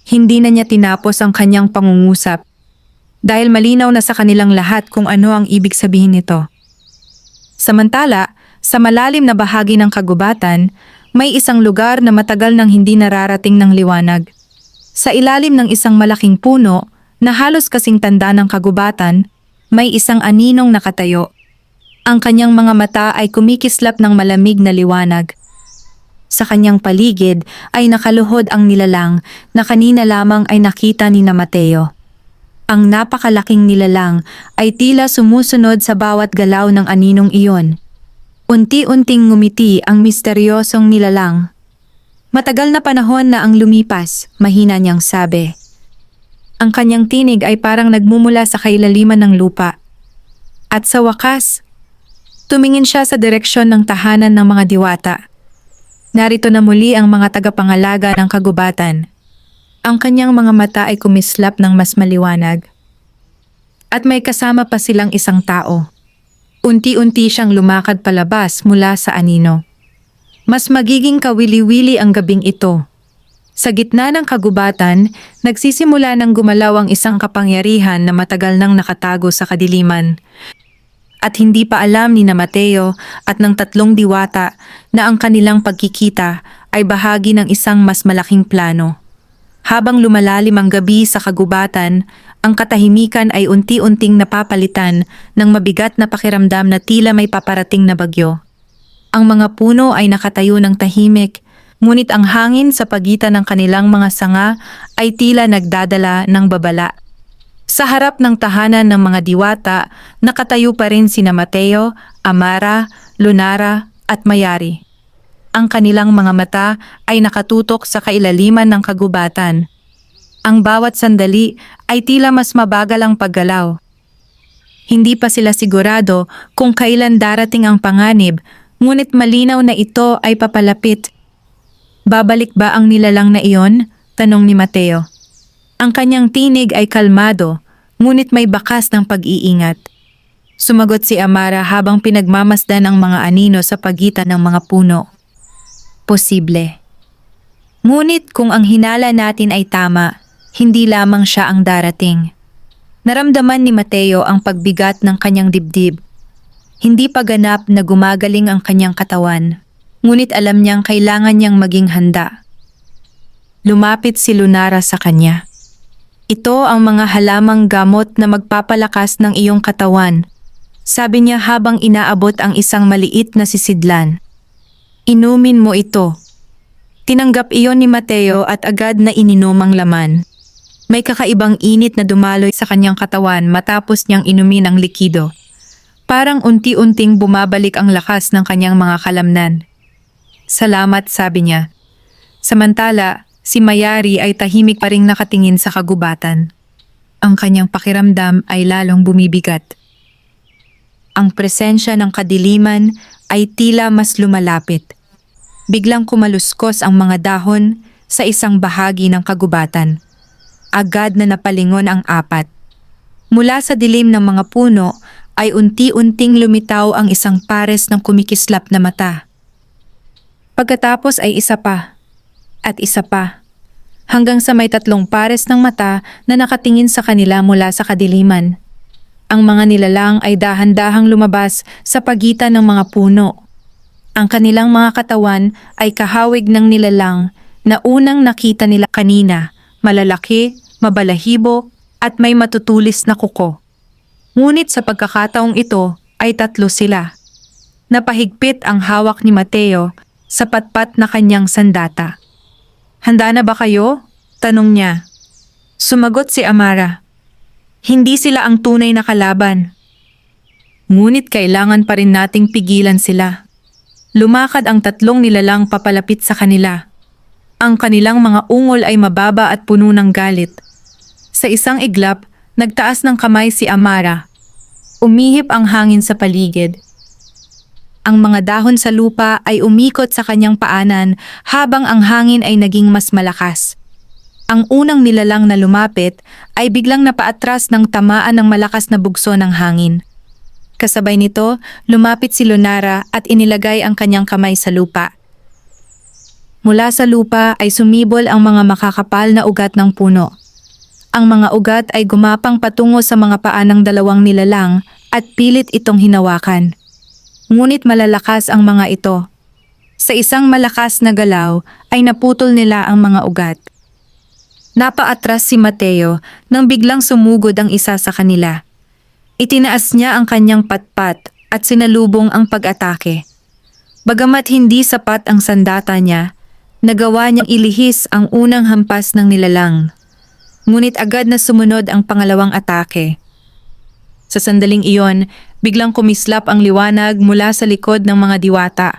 hindi na niya tinapos ang kanyang pangungusap. Dahil malinaw na sa kanilang lahat kung ano ang ibig sabihin nito. Samantala, sa malalim na bahagi ng kagubatan, may isang lugar na matagal nang hindi nararating ng liwanag. Sa ilalim ng isang malaking puno, na halos kasing tanda ng kagubatan, may isang aninong nakatayo. Ang kanyang mga mata ay kumikislap ng malamig na liwanag. Sa kanyang paligid ay nakaluhod ang nilalang na kanina lamang ay nakita ni na Mateo. Ang napakalaking nilalang ay tila sumusunod sa bawat galaw ng aninong iyon. Unti-unting ngumiti ang misteryosong nilalang. Matagal na panahon na ang lumipas, mahina niyang sabi. Ang kanyang tinig ay parang nagmumula sa kailaliman ng lupa. At sa wakas, tumingin siya sa direksyon ng tahanan ng mga diwata. Narito na muli ang mga tagapangalaga ng kagubatan. Ang kanyang mga mata ay kumislap ng mas maliwanag. At may kasama pa silang isang tao. Unti-unti siyang lumakad palabas mula sa anino. Mas magiging kawili-wili ang gabing ito. Sa gitna ng kagubatan, nagsisimula ng gumalaw ang isang kapangyarihan na matagal nang nakatago sa kadiliman. At hindi pa alam ni na Mateo at ng tatlong diwata na ang kanilang pagkikita ay bahagi ng isang mas malaking plano. Habang lumalalim ang gabi sa kagubatan, ang katahimikan ay unti-unting napapalitan ng mabigat na pakiramdam na tila may paparating na bagyo. Ang mga puno ay nakatayo ng tahimik, ngunit ang hangin sa pagitan ng kanilang mga sanga ay tila nagdadala ng babala. Sa harap ng tahanan ng mga diwata, nakatayo pa rin sina Mateo, Amara, Lunara at Mayari. Ang kanilang mga mata ay nakatutok sa kailaliman ng kagubatan. Ang bawat sandali ay tila mas mabagal ang paggalaw. Hindi pa sila sigurado kung kailan darating ang panganib, ngunit malinaw na ito ay papalapit. Babalik ba ang nilalang na iyon? Tanong ni Mateo. Ang kanyang tinig ay kalmado, ngunit may bakas ng pag-iingat. Sumagot si Amara habang pinagmamasdan ang mga anino sa pagitan ng mga puno. Posible. Ngunit kung ang hinala natin ay tama, hindi lamang siya ang darating. Naramdaman ni Mateo ang pagbigat ng kanyang dibdib. Hindi pa ganap na gumagaling ang kanyang katawan, ngunit alam niyang kailangan niyang maging handa. Lumapit si Lunara sa kanya. Ito ang mga halamang gamot na magpapalakas ng iyong katawan, sabi niya habang inaabot ang isang maliit na sisidlan. Inumin mo ito. Tinanggap iyon ni Mateo at agad na ininom ang laman. May kakaibang init na dumaloy sa kanyang katawan matapos niyang inumin ang likido. Parang unti-unting bumabalik ang lakas ng kanyang mga kalamnan. Salamat, sabi niya. Samantala, si Mayari ay tahimik pa ring nakatingin sa kagubatan. Ang kanyang pakiramdam ay lalong bumibigat. Ang presensya ng kadiliman ay tila mas lumalapit. Biglang kumaluskos ang mga dahon sa isang bahagi ng kagubatan. Agad na napalingon ang apat. Mula sa dilim ng mga puno ay unti-unting lumitaw ang isang pares ng kumikislap na mata. Pagkatapos ay isa pa, at isa pa, hanggang sa may 3 pares ng mata na nakatingin sa kanila mula sa kadiliman. Ang mga nilalang ay dahan-dahang lumabas sa pagitan ng mga puno. Ang kanilang mga katawan ay kahawig ng nilalang na unang nakita nila kanina, malalaki, mabalahibo, at may matutulis na kuko. Ngunit sa pagkakataong ito ay 3 sila. Napahigpit ang hawak ni Mateo sa patpat na kanyang sandata. "Handa na ba kayo?" tanong niya. Sumagot si Amara. "Hindi sila ang tunay na kalaban. Ngunit kailangan pa rin nating pigilan sila." Lumakad ang 3 nilalang papalapit sa kanila. Ang kanilang mga ungol ay mababa at puno ng galit. Sa isang iglap, nagtaas ng kamay si Amara. Umihip ang hangin sa paligid. Ang mga dahon sa lupa ay umikot sa kanyang paanan habang ang hangin ay naging mas malakas. Ang unang nilalang na lumapit ay biglang napaatras ng tamaan ng malakas na bugso ng hangin. Kasabay nito, lumapit si Lunara at inilagay ang kanyang kamay sa lupa. Mula sa lupa ay sumibol ang mga makakapal na ugat ng puno. Ang mga ugat ay gumapang patungo sa mga paa ng 2 nilalang at pilit itong hinawakan. Ngunit malalakas ang mga ito. Sa isang malakas na galaw ay naputol nila ang mga ugat. Napaatras si Mateo nang biglang sumugod ang isa sa kanila. Itinaas niya ang kanyang patpat at sinalubong ang pag-atake. Bagamat hindi sapat ang sandata niya, nagawa niyang ilihis ang unang hampas ng nilalang. Ngunit agad na sumunod ang pangalawang atake. Sa sandaling iyon, biglang kumislap ang liwanag mula sa likod ng mga diwata.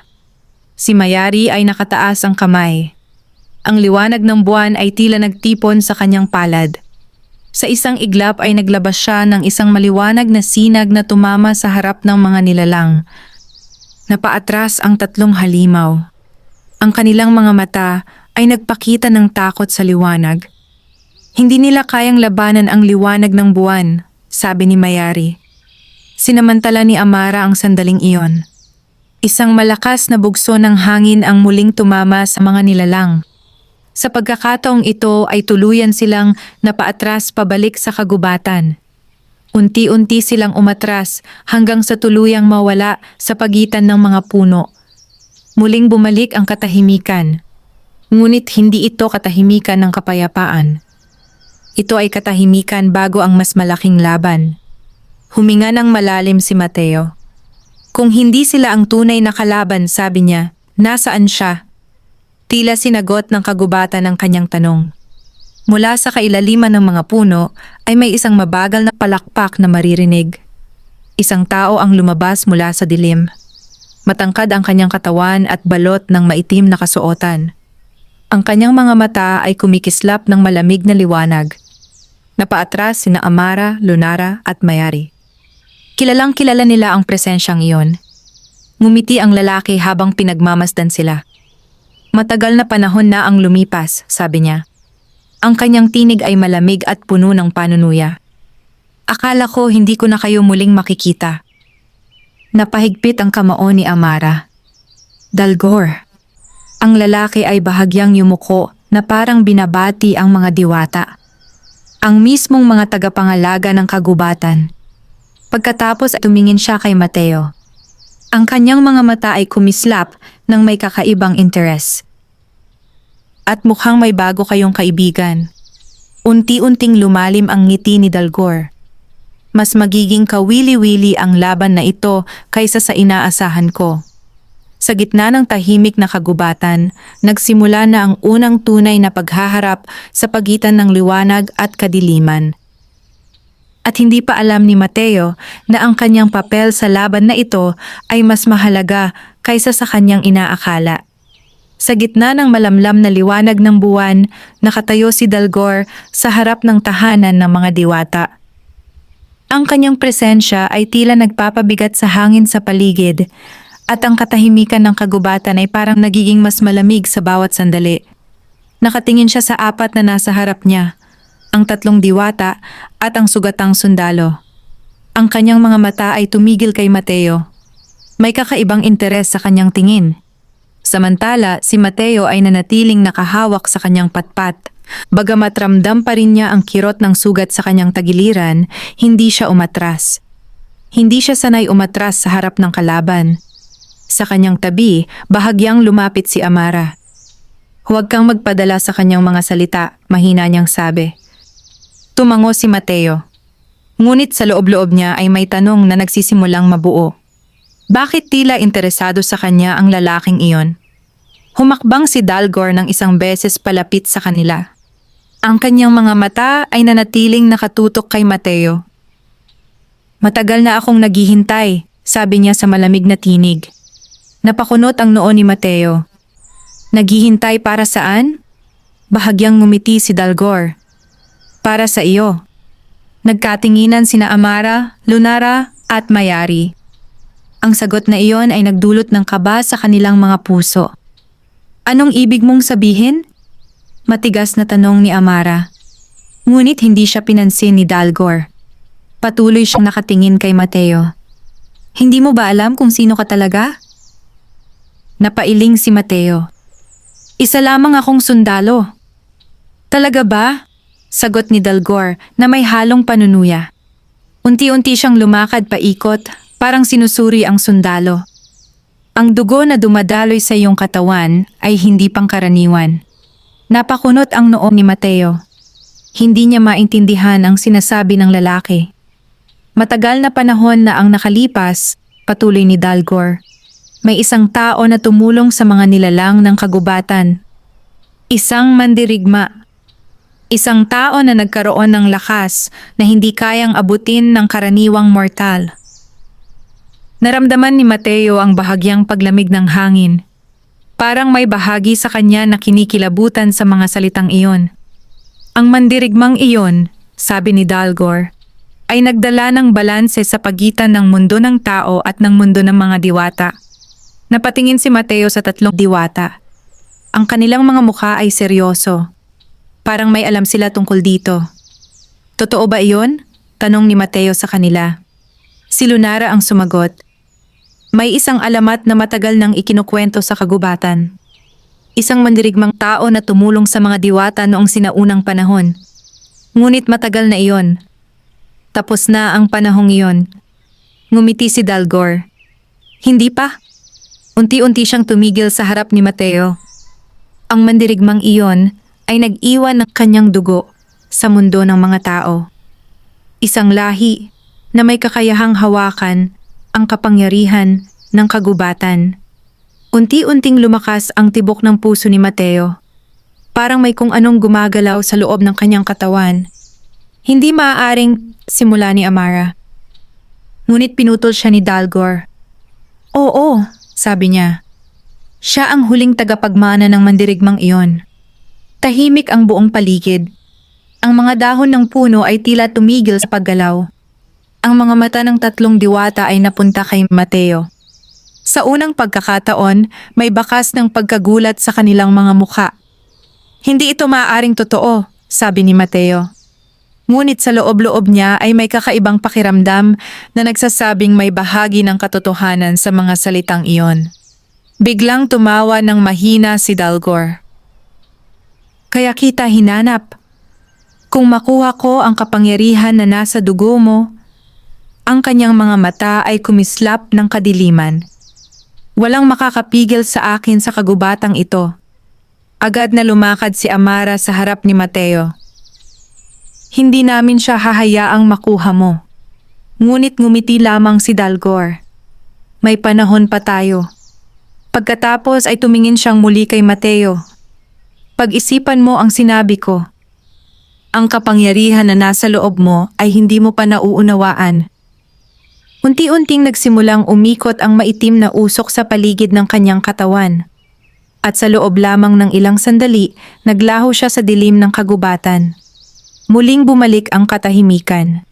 Si Mayari ay nakataas ang kamay. Ang liwanag ng buwan ay tila nagtipon sa kanyang palad. Sa isang iglap ay naglabas siya ng isang maliwanag na sinag na tumama sa harap ng mga nilalang. Napaatras ang 3 halimaw. Ang kanilang mga mata ay nagpakita ng takot sa liwanag. Hindi nila kayang labanan ang liwanag ng buwan, sabi ni Mayari. Sinamantala ni Amara ang sandaling iyon. Isang malakas na bugso ng hangin ang muling tumama sa mga nilalang. Sa pagkakataong ito ay tuluyan silang napaatras pabalik sa kagubatan. Unti-unti silang umatras hanggang sa tuluyang mawala sa pagitan ng mga puno. Muling bumalik ang katahimikan. Ngunit hindi ito katahimikan ng kapayapaan. Ito ay katahimikan bago ang mas malaking laban. Huminga ng malalim si Mateo. Kung hindi sila ang tunay na kalaban, sabi niya, nasaan siya? Tila sinagot ng kagubatan ang kanyang tanong. Mula sa kailaliman ng mga puno ay may isang mabagal na palakpak na maririnig. Isang tao ang lumabas mula sa dilim. Matangkad ang kanyang katawan at balot ng maitim na kasuotan. Ang kanyang mga mata ay kumikislap ng malamig na liwanag. Napaatras sina Amara, Lunara at Mayari. Kilalang kilala nila ang presensyang iyon. Ngumiti ang lalaki habang pinagmamasdan sila. Matagal na panahon na ang lumipas, sabi niya. Ang kanyang tinig ay malamig at puno ng panunuya. Akala ko hindi ko na kayo muling makikita. Napahigpit ang kamao ni Amara. Dalgor. Ang lalaki ay bahagyang yumuko na parang binabati ang mga diwata. Ang mismong mga tagapangalaga ng kagubatan. Pagkatapos ay tumingin siya kay Mateo. Ang kanyang mga mata ay kumislap ng may kakaibang interes. At mukhang may bago kayong kaibigan. Unti-unting lumalim ang ngiti ni Dalgor. Mas magiging kawili-wili ang laban na ito kaysa sa inaasahan ko. Sa gitna ng tahimik na kagubatan, nagsimula na ang unang tunay na paghaharap sa pagitan ng liwanag at kadiliman. At hindi pa alam ni Mateo na ang kanyang papel sa laban na ito ay mas mahalaga kaysa sa kanyang inaakala. Sa gitna ng malamlam na liwanag ng buwan, nakatayo si Dalgor sa harap ng tahanan ng mga diwata. Ang kanyang presensya ay tila nagpapabigat sa hangin sa paligid, at ang katahimikan ng kagubatan ay parang nagiging mas malamig sa bawat sandali. Nakatingin siya sa apat na nasa harap niya, ang tatlong diwata at ang sugatang sundalo. Ang kanyang mga mata ay tumigil kay Mateo. May kakaibang interes sa kanyang tingin. Samantala, si Mateo ay nanatiling nakahawak sa kanyang patpat. Bagamat ramdam pa rin niya ang kirot ng sugat sa kanyang tagiliran, hindi siya umatras. Hindi siya sanay umatras sa harap ng kalaban. Sa kanyang tabi, bahagyang lumapit si Amara. "Huwag kang magpadala sa kanyang mga salita," mahina niyang sabi. Tumango si Mateo. Ngunit sa loob-loob niya ay may tanong na nagsisimulang mabuo. Bakit tila interesado sa kanya ang lalaking iyon? Humakbang si Dalgor ng isang beses palapit sa kanila. Ang kanyang mga mata ay nanatiling nakatutok kay Mateo. "Matagal na akong naghihintay," sabi niya sa malamig na tinig. Napakunot ang noo ni Mateo. "Naghihintay para saan?" Bahagyang ngumiti si Dalgor. "Para sa iyo." Nagkatinginan sina Amara, Lunara at Mayari. Ang sagot na iyon ay nagdulot ng kaba sa kanilang mga puso. "Anong ibig mong sabihin?" Matigas na tanong ni Amara. Ngunit hindi siya pinansin ni Dalgor. Patuloy siyang nakatingin kay Mateo. "Hindi mo ba alam kung sino ka talaga?" Napailing si Mateo. "Isa lamang akong sundalo." "Talaga ba?" Sagot ni Dalgor na may halong panunuya. Unti-unti siyang lumakad paikot, parang sinusuri ang sundalo. "Ang dugo na dumadaloy sa iyong katawan ay hindi pangkaraniwan." Napakunot ang noo ni Mateo. Hindi niya maintindihan ang sinasabi ng lalaki. Matagal na panahon na ang nakalipas, patuloy ni Dalgor. May isang tao na tumulong sa mga nilalang ng kagubatan. Isang mandirigma. Isang tao na nagkaroon ng lakas na hindi kayang abutin ng karaniwang mortal. Naramdaman ni Mateo ang bahagyang paglamig ng hangin. Parang may bahagi sa kanya na kinikilabutan sa mga salitang iyon. Ang mandirigmang iyon, sabi ni Dalgor, ay nagdala ng balanse sa pagitan ng mundo ng tao at ng mundo ng mga diwata. Napatingin si Mateo sa tatlong diwata. Ang kanilang mga mukha ay seryoso. Parang may alam sila tungkol dito. "Totoo ba iyon?" tanong ni Mateo sa kanila. Si Lunara ang sumagot. "May isang alamat na matagal nang ikinukwento sa kagubatan. Isang mandirigmang tao na tumulong sa mga diwata noong sinaunang panahon. Ngunit matagal na iyon. Tapos na ang panahong iyon." Ngumiti si Dalgor. "Hindi pa." Unti-unti siyang tumigil sa harap ni Mateo. Ang mandirigmang iyon ay nag-iwan ng kanyang dugo sa mundo ng mga tao. Isang lahi na may kakayahang hawakan ang kapangyarihan ng kagubatan. Unti-unting lumakas ang tibok ng puso ni Mateo. Parang may kung anong gumagalaw sa loob ng kanyang katawan. Hindi maaaring simula ni Amara. Ngunit pinutol siya ni Dalgor. "Oo," sabi niya. Siya ang huling tagapagmana ng mandirigmang iyon. Tahimik ang buong paligid. Ang mga dahon ng puno ay tila tumigil sa paggalaw. Ang mga mata ng tatlong diwata ay napunta kay Mateo. Sa unang pagkakataon, may bakas ng pagkagulat sa kanilang mga mukha. "Hindi ito maaaring totoo," sabi ni Mateo. Ngunit sa loob-loob niya ay may kakaibang pakiramdam na nagsasabing may bahagi ng katotohanan sa mga salitang iyon. Biglang tumawa ng mahina si Dalgor. "Kaya kita hinanap. Kung makuha ko ang kapangyarihan na nasa dugo mo." Ang kanyang mga mata ay kumislap ng kadiliman. "Walang makakapigil sa akin sa kagubatang ito." Agad na lumakad si Amara sa harap ni Mateo. "Hindi namin siya hahayaang makuha mo." Ngunit ngumiti lamang si Dalgor. "May panahon pa tayo." Pagkatapos ay tumingin siyang muli kay Mateo. "Pag-isipan mo ang sinabi ko. Ang kapangyarihan na nasa loob mo ay hindi mo pa nauunawaan." Unti-unting nagsimulang umikot ang maitim na usok sa paligid ng kanyang katawan. At sa loob lamang ng ilang sandali, naglaho siya sa dilim ng kagubatan. Muling bumalik ang katahimikan.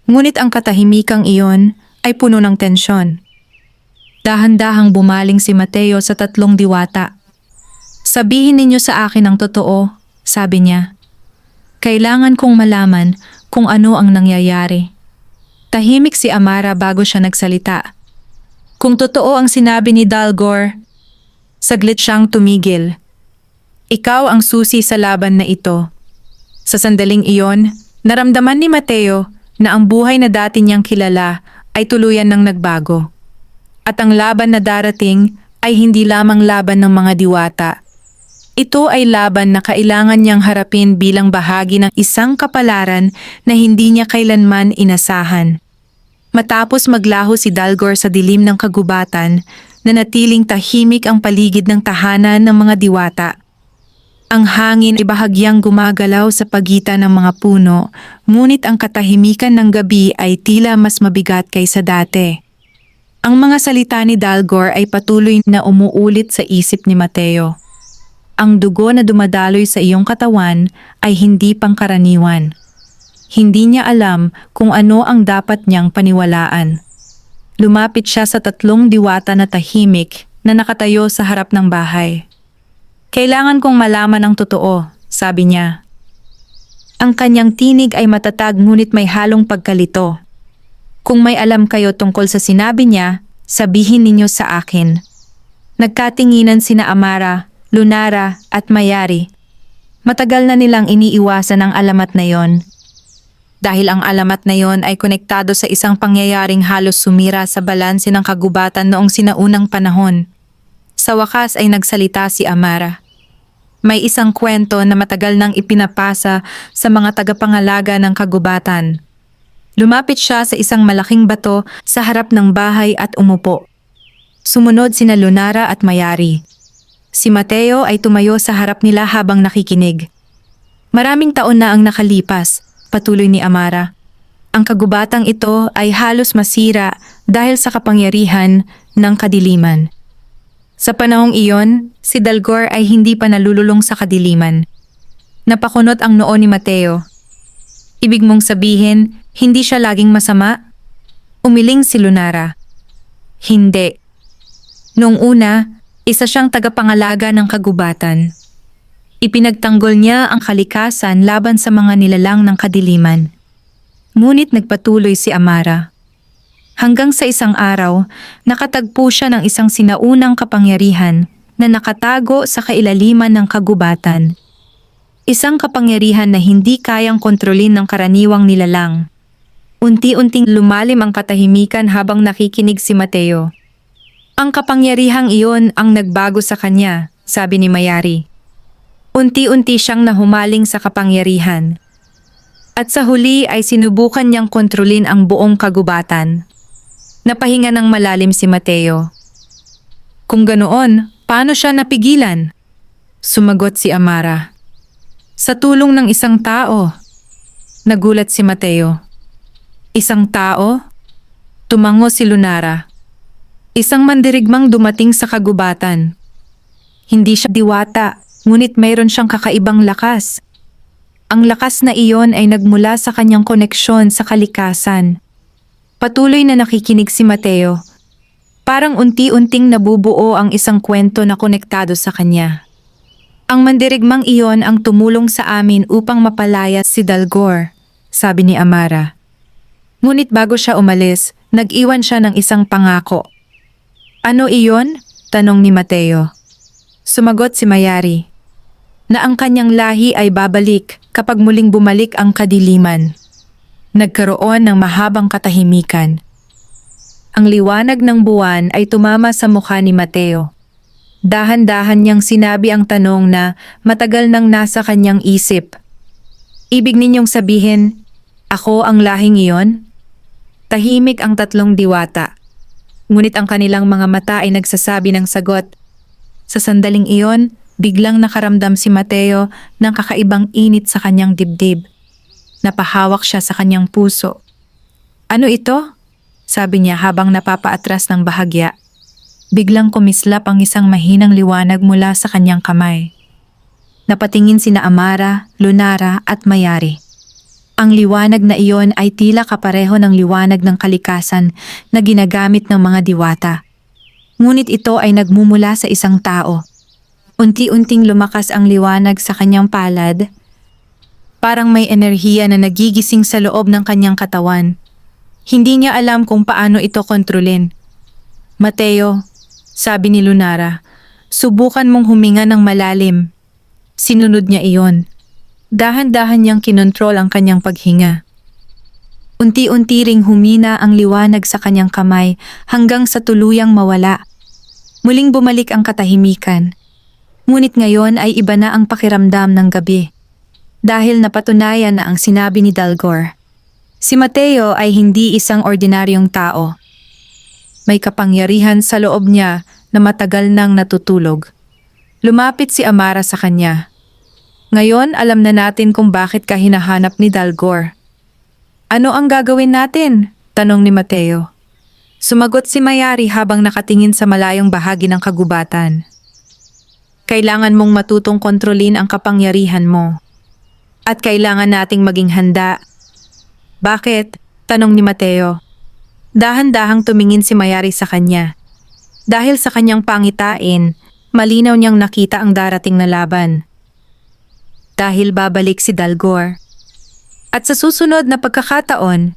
Ngunit ang katahimikang iyon ay puno ng tensyon. Dahan-dahang bumaling si Mateo sa tatlong diwata. "Sabihin ninyo sa akin ang totoo," sabi niya. "Kailangan kong malaman kung ano ang nangyayari." Tahimik si Amara bago siya nagsalita. Kung totoo ang sinabi ni Dalgor, saglit siyang tumigil. "Ikaw ang susi sa laban na ito." Sa sandaling iyon, naramdaman ni Mateo na ang buhay na dati niyang kilala ay tuluyan ng nagbago. At ang laban na darating ay hindi lamang laban ng mga diwata. Ito ay laban na kailangan niyang harapin bilang bahagi ng isang kapalaran na hindi niya kailanman inasahan. Matapos maglaho si Dalgor sa dilim ng kagubatan, nanatiling tahimik ang paligid ng tahanan ng mga diwata. Ang hangin ay bahagyang gumagalaw sa pagitan ng mga puno, ngunit ang katahimikan ng gabi ay tila mas mabigat kaysa dati. Ang mga salita ni Dalgor ay patuloy na umuulit sa isip ni Mateo. Ang dugo na dumadaloy sa iyong katawan ay hindi pangkaraniwan. Hindi niya alam kung ano ang dapat niyang paniwalaan. Lumapit siya sa tatlong diwata na tahimik na nakatayo sa harap ng bahay. "Kailangan kong malaman ang totoo," sabi niya. Ang kanyang tinig ay matatag ngunit may halong pagkalito. "Kung may alam kayo tungkol sa sinabi niya, sabihin ninyo sa akin." Nagkatinginan sina Amara, Lunara at Mayari. Matagal na nilang iniiwasan ang alamat na yon. Dahil ang alamat na yon ay konektado sa isang pangyayaring halos sumira sa balanse ng kagubatan noong sinaunang panahon. Sa wakas ay nagsalita si Amara. May isang kwento na matagal nang ipinapasa sa mga tagapangalaga ng kagubatan. Lumapit siya sa isang malaking bato sa harap ng bahay at umupo. Sumunod sina Lunara at Mayari. Si Mateo ay tumayo sa harap nila habang nakikinig. "Maraming taon na ang nakalipas," patuloy ni Amara. "Ang kagubatang ito ay halos masira dahil sa kapangyarihan ng kadiliman." Sa panahong iyon, si Dalgor ay hindi pa nalululong sa kadiliman. Napakunot ang noo ni Mateo. "Ibig mong sabihin, hindi siya laging masama?" Umiling si Lunara. "Hindi. Noong una, isa siyang tagapangalaga ng kagubatan. Ipinagtanggol niya ang kalikasan laban sa mga nilalang ng kadiliman." Ngunit nagpatuloy si Amara. Hanggang sa isang araw, nakatagpo siya ng isang sinaunang kapangyarihan na nakatago sa kailaliman ng kagubatan. Isang kapangyarihan na hindi kayang kontrolin ng karaniwang nilalang. Unti-unting lumalim ang katahimikan habang nakikinig si Mateo. "Ang kapangyarihang iyon ang nagbago sa kanya," sabi ni Mayari. Unti-unti siyang nahumaling sa kapangyarihan. At sa huli ay sinubukan niyang kontrolin ang buong kagubatan. Napahinga ng malalim si Mateo. "Kung ganoon, paano siya napigilan?" Sumagot si Amara. "Sa tulong ng isang tao." Nagulat si Mateo. "Isang tao?" Tumango si Lunara. "Isang mandirigmang dumating sa kagubatan. Hindi siya diwata, ngunit mayroon siyang kakaibang lakas. Ang lakas na iyon ay nagmula sa kanyang koneksyon sa kalikasan." Patuloy na nakikinig si Mateo. Parang unti-unting nabubuo ang isang kwento na konektado sa kanya. "Ang mandirigmang iyon ang tumulong sa amin upang mapalaya si Dalgor," sabi ni Amara. Ngunit bago siya umalis, nag-iwan siya ng isang pangako. "Ano iyon?" tanong ni Mateo. Sumagot si Mayari. "Na ang kanyang lahi ay babalik kapag muling bumalik ang kadiliman." Nagkaroon ng mahabang katahimikan. Ang liwanag ng buwan ay tumama sa mukha ni Mateo. Dahan-dahan niyang sinabi ang tanong na matagal nang nasa kanyang isip. "Ibig ninyong sabihin, ako ang lahing iyon?" Tahimik ang tatlong diwata. Ngunit ang kanilang mga mata ay nagsasabi ng sagot. Sa sandaling iyon, biglang nakaramdam si Mateo ng kakaibang init sa kanyang dibdib. Napahawak siya sa kanyang puso. "Ano ito?" sabi niya habang napapaatras ng bahagya. Biglang kumislap ang isang mahinang liwanag mula sa kanyang kamay. Napatingin sina Amara, Lunara at Mayari. Ang liwanag na iyon ay tila kapareho ng liwanag ng kalikasan na ginagamit ng mga diwata. Ngunit ito ay nagmumula sa isang tao. Unti-unting lumakas ang liwanag sa kanyang palad. Parang may enerhiya na nagigising sa loob ng kanyang katawan. Hindi niya alam kung paano ito kontrolin. Mateo, sabi ni Lunara, subukan mong huminga ng malalim. Sinunod niya iyon. Dahan-dahan niyang kinontrol ang kanyang paghinga. Unti-unti ring humina ang liwanag sa kanyang kamay hanggang sa tuluyang mawala. Muling bumalik ang katahimikan. Ngunit ngayon ay iba na ang pakiramdam ng gabi. Dahil napatunayan na ang sinabi ni Dalgor. Si Mateo ay hindi isang ordinaryong tao. May kapangyarihan sa loob niya na matagal nang natutulog. Lumapit si Amara sa kanya. Ngayon alam na natin kung bakit ka hinahanap ni Dalgor. Ano ang gagawin natin? Tanong ni Mateo. Sumagot si Mayari habang nakatingin sa malayong bahagi ng kagubatan. Kailangan mong matutong kontrolin ang kapangyarihan mo. At kailangan nating maging handa. Bakit? Tanong ni Mateo. Dahan-dahang tumingin si Mayari sa kanya. Dahil sa kanyang pangitain, malinaw niyang nakita ang darating na laban. Dahil babalik si Dalgor. At sa susunod na pagkakataon,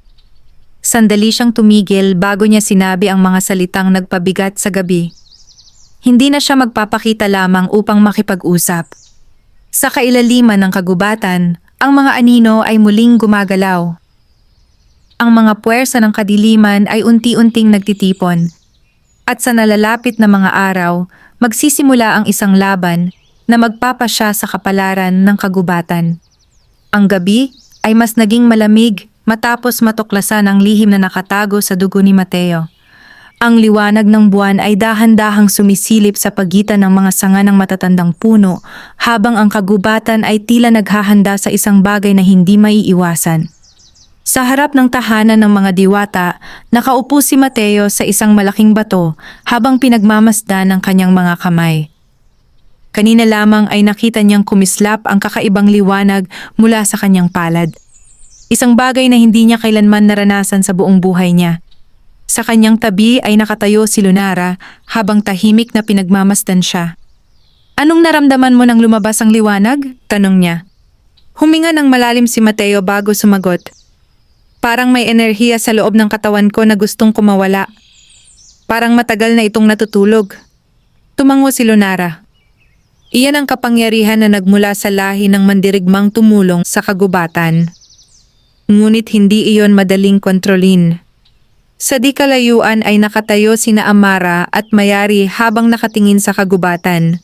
sandali siyang tumigil bago niya sinabi ang mga salitang nagpabigat sa gabi. Hindi na siya magpapakita lamang upang makipag-usap. Sa kailaliman ng kagubatan, ang mga anino ay muling gumagalaw. Ang mga puwersa ng kadiliman ay unti-unting nagtitipon. At sa nalalapit na mga araw, magsisimula ang isang laban na magpapasya sa kapalaran ng kagubatan. Ang gabi ay mas naging malamig matapos matuklasan ang lihim na nakatago sa dugo ni Mateo. Ang liwanag ng buwan ay dahan-dahang sumisilip sa pagitan ng mga sanga ng matatandang puno habang ang kagubatan ay tila naghahanda sa isang bagay na hindi maiiwasan. Sa harap ng tahanan ng mga diwata, nakaupo si Mateo sa isang malaking bato habang pinagmamasdan ng kanyang mga kamay. Kanina lamang ay nakita niyang kumislap ang kakaibang liwanag mula sa kanyang palad. Isang bagay na hindi niya kailanman naranasan sa buong buhay niya. Sa kanyang tabi ay nakatayo si Lunara habang tahimik na pinagmamasdan siya. Anong naramdaman mo nang lumabas ang liwanag? Tanong niya. Huminga ng malalim si Mateo bago sumagot. Parang may enerhiya sa loob ng katawan ko na gustong kumawala. Parang matagal na itong natutulog. Tumango si Lunara. Iyan ang kapangyarihan na nagmula sa lahi ng mandirigmang tumulong sa kagubatan. Ngunit hindi iyon madaling kontrolin. Sa di kalayuan ay nakatayo sina Amara at Mayari habang nakatingin sa kagubatan.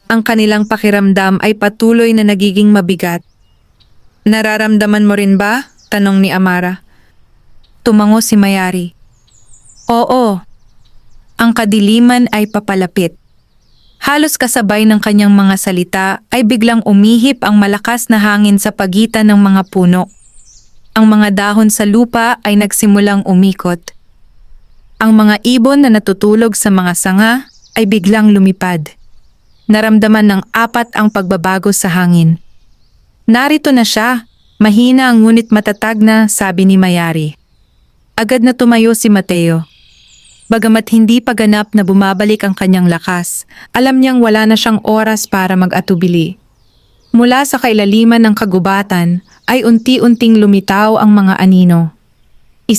Ang kanilang pakiramdam ay patuloy na nagiging mabigat. Nararamdaman mo rin ba? Tanong ni Amara. Tumango si Mayari. Oo. Ang kadiliman ay papalapit. Halos kasabay ng kanyang mga salita ay biglang umihip ang malakas na hangin sa pagitan ng mga puno. Ang mga dahon sa lupa ay nagsimulang umikot. Ang mga ibon na natutulog sa mga sanga ay biglang lumipad. Naramdaman ng apat ang pagbabago sa hangin. Narito na siya. Mahina ngunit matatag na, sabi ni Mayari. Agad na tumayo si Mateo. Bagamat hindi pa ganap na bumabalik ang kanyang lakas, alam niyang wala na siyang oras para mag-atubili. Mula sa kailaliman ng kagubatan ay unti-unting lumitaw ang mga anino. 1,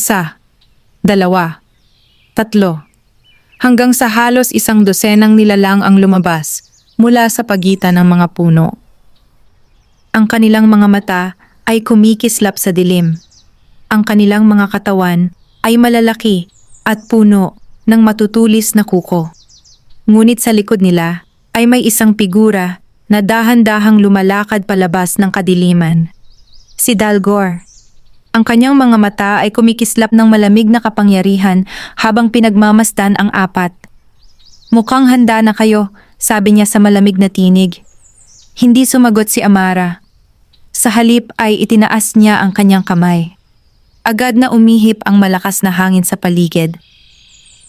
2, 3, hanggang sa halos 100 nilalang ang lumabas mula sa pagitan ng mga puno. Ang kanilang mga mata ay kumikislap sa dilim. Ang kanilang mga katawan ay malalaki at puno ng matutulis na kuko. Ngunit sa likod nila ay may isang figura na dahan-dahang lumalakad palabas ng kadiliman. Si Dalgor. Ang kanyang mga mata ay kumikislap ng malamig na kapangyarihan habang pinagmamasdan ang apat. Mukhang handa na kayo, sabi niya sa malamig na tinig. Hindi sumagot si Amara. Sa halip ay itinaas niya ang kanyang kamay. Agad na umihip ang malakas na hangin sa paligid.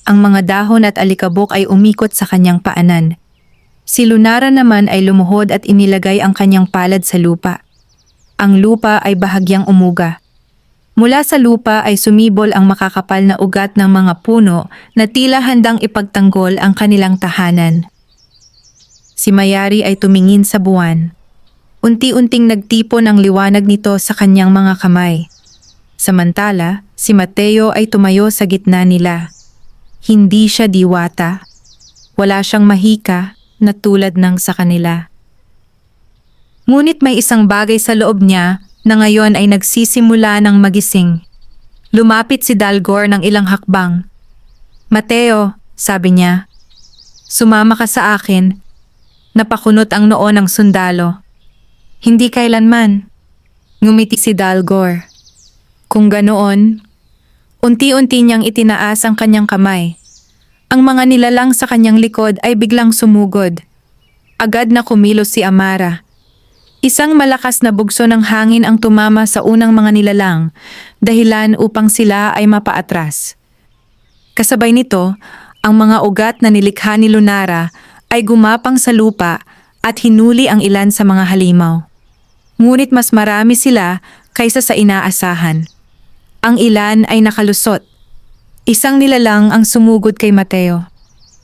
Ang mga dahon at alikabok ay umikot sa kanyang paanan. Si Lunara naman ay lumuhod at inilagay ang kanyang palad sa lupa. Ang lupa ay bahagyang umuga. Mula sa lupa ay sumibol ang makakapal na ugat ng mga puno na tila handang ipagtanggol ang kanilang tahanan. Si Mayari ay tumingin sa buwan. Unti-unting nagtipon ang liwanag nito sa kanyang mga kamay. Samantala, si Mateo ay tumayo sa gitna nila. Hindi siya diwata. Wala siyang mahika na tulad ng sa kanila. Ngunit may isang bagay sa loob niya na ngayon ay nagsisimula ng magising. Lumapit si Dalgor ng ilang hakbang. "Mateo," sabi niya, "sumama ka sa akin." Napakunot ang noo ng sundalo. "Hindi kailanman." Ngumiti si Dalgor. Kung ganoon, unti-unti niyang itinaas ang kanyang kamay. Ang mga nilalang sa kanyang likod ay biglang sumugod. Agad na kumilos si Amara. Isang malakas na bugso ng hangin ang tumama sa unang mga nilalang, dahilan upang sila ay mapaatras. Kasabay nito, ang mga ugat na nilikha ni Lunara ay gumapang sa lupa at hinuli ang ilan sa mga halimaw. Ngunit mas marami sila kaysa sa inaasahan. Ang ilan ay nakalusot. Isang nilalang ang sumugod kay Mateo.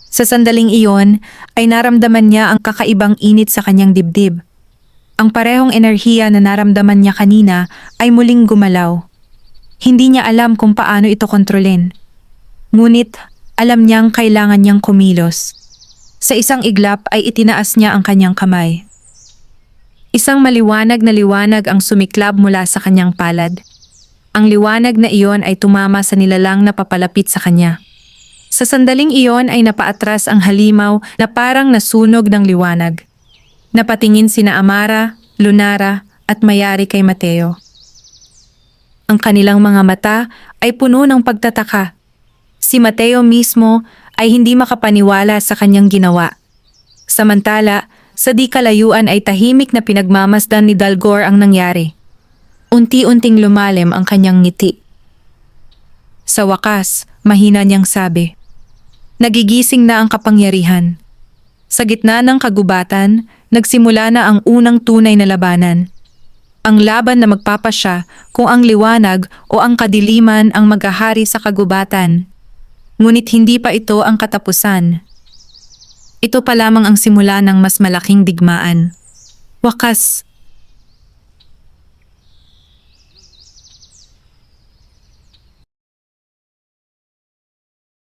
Sa sandaling iyon ay naramdaman niya ang kakaibang init sa kanyang dibdib. Ang parehong enerhiya na naramdaman niya kanina ay muling gumalaw. Hindi niya alam kung paano ito kontrolin. Ngunit alam niyang kailangan niyang kumilos. Sa isang iglap ay itinaas niya ang kanyang kamay. Isang maliwanag na liwanag ang sumiklab mula sa kanyang palad. Ang liwanag na iyon ay tumama sa nilalang na papalapit sa kanya. Sa sandaling iyon ay napaatras ang halimaw na parang nasunog ng liwanag. Napatingin sina Amara, Lunara at Mayari kay Mateo. Ang kanilang mga mata ay puno ng pagtataka. Si Mateo mismo ay hindi makapaniwala sa kanyang ginawa. Samantala, sa di kalayuan ay tahimik na pinagmamasdan ni Dalgor ang nangyari. Unti-unting lumalim ang kanyang ngiti. Sa wakas, mahina niyang sabi, "Nagigising na ang kapangyarihan." Sa gitna ng kagubatan, nagsimula na ang unang tunay na labanan. Ang laban na magpapasya kung ang liwanag o ang kadiliman ang maghahari sa kagubatan. Ngunit hindi pa ito ang katapusan. Ito pa lamang ang simula ng mas malaking digmaan. Wakas,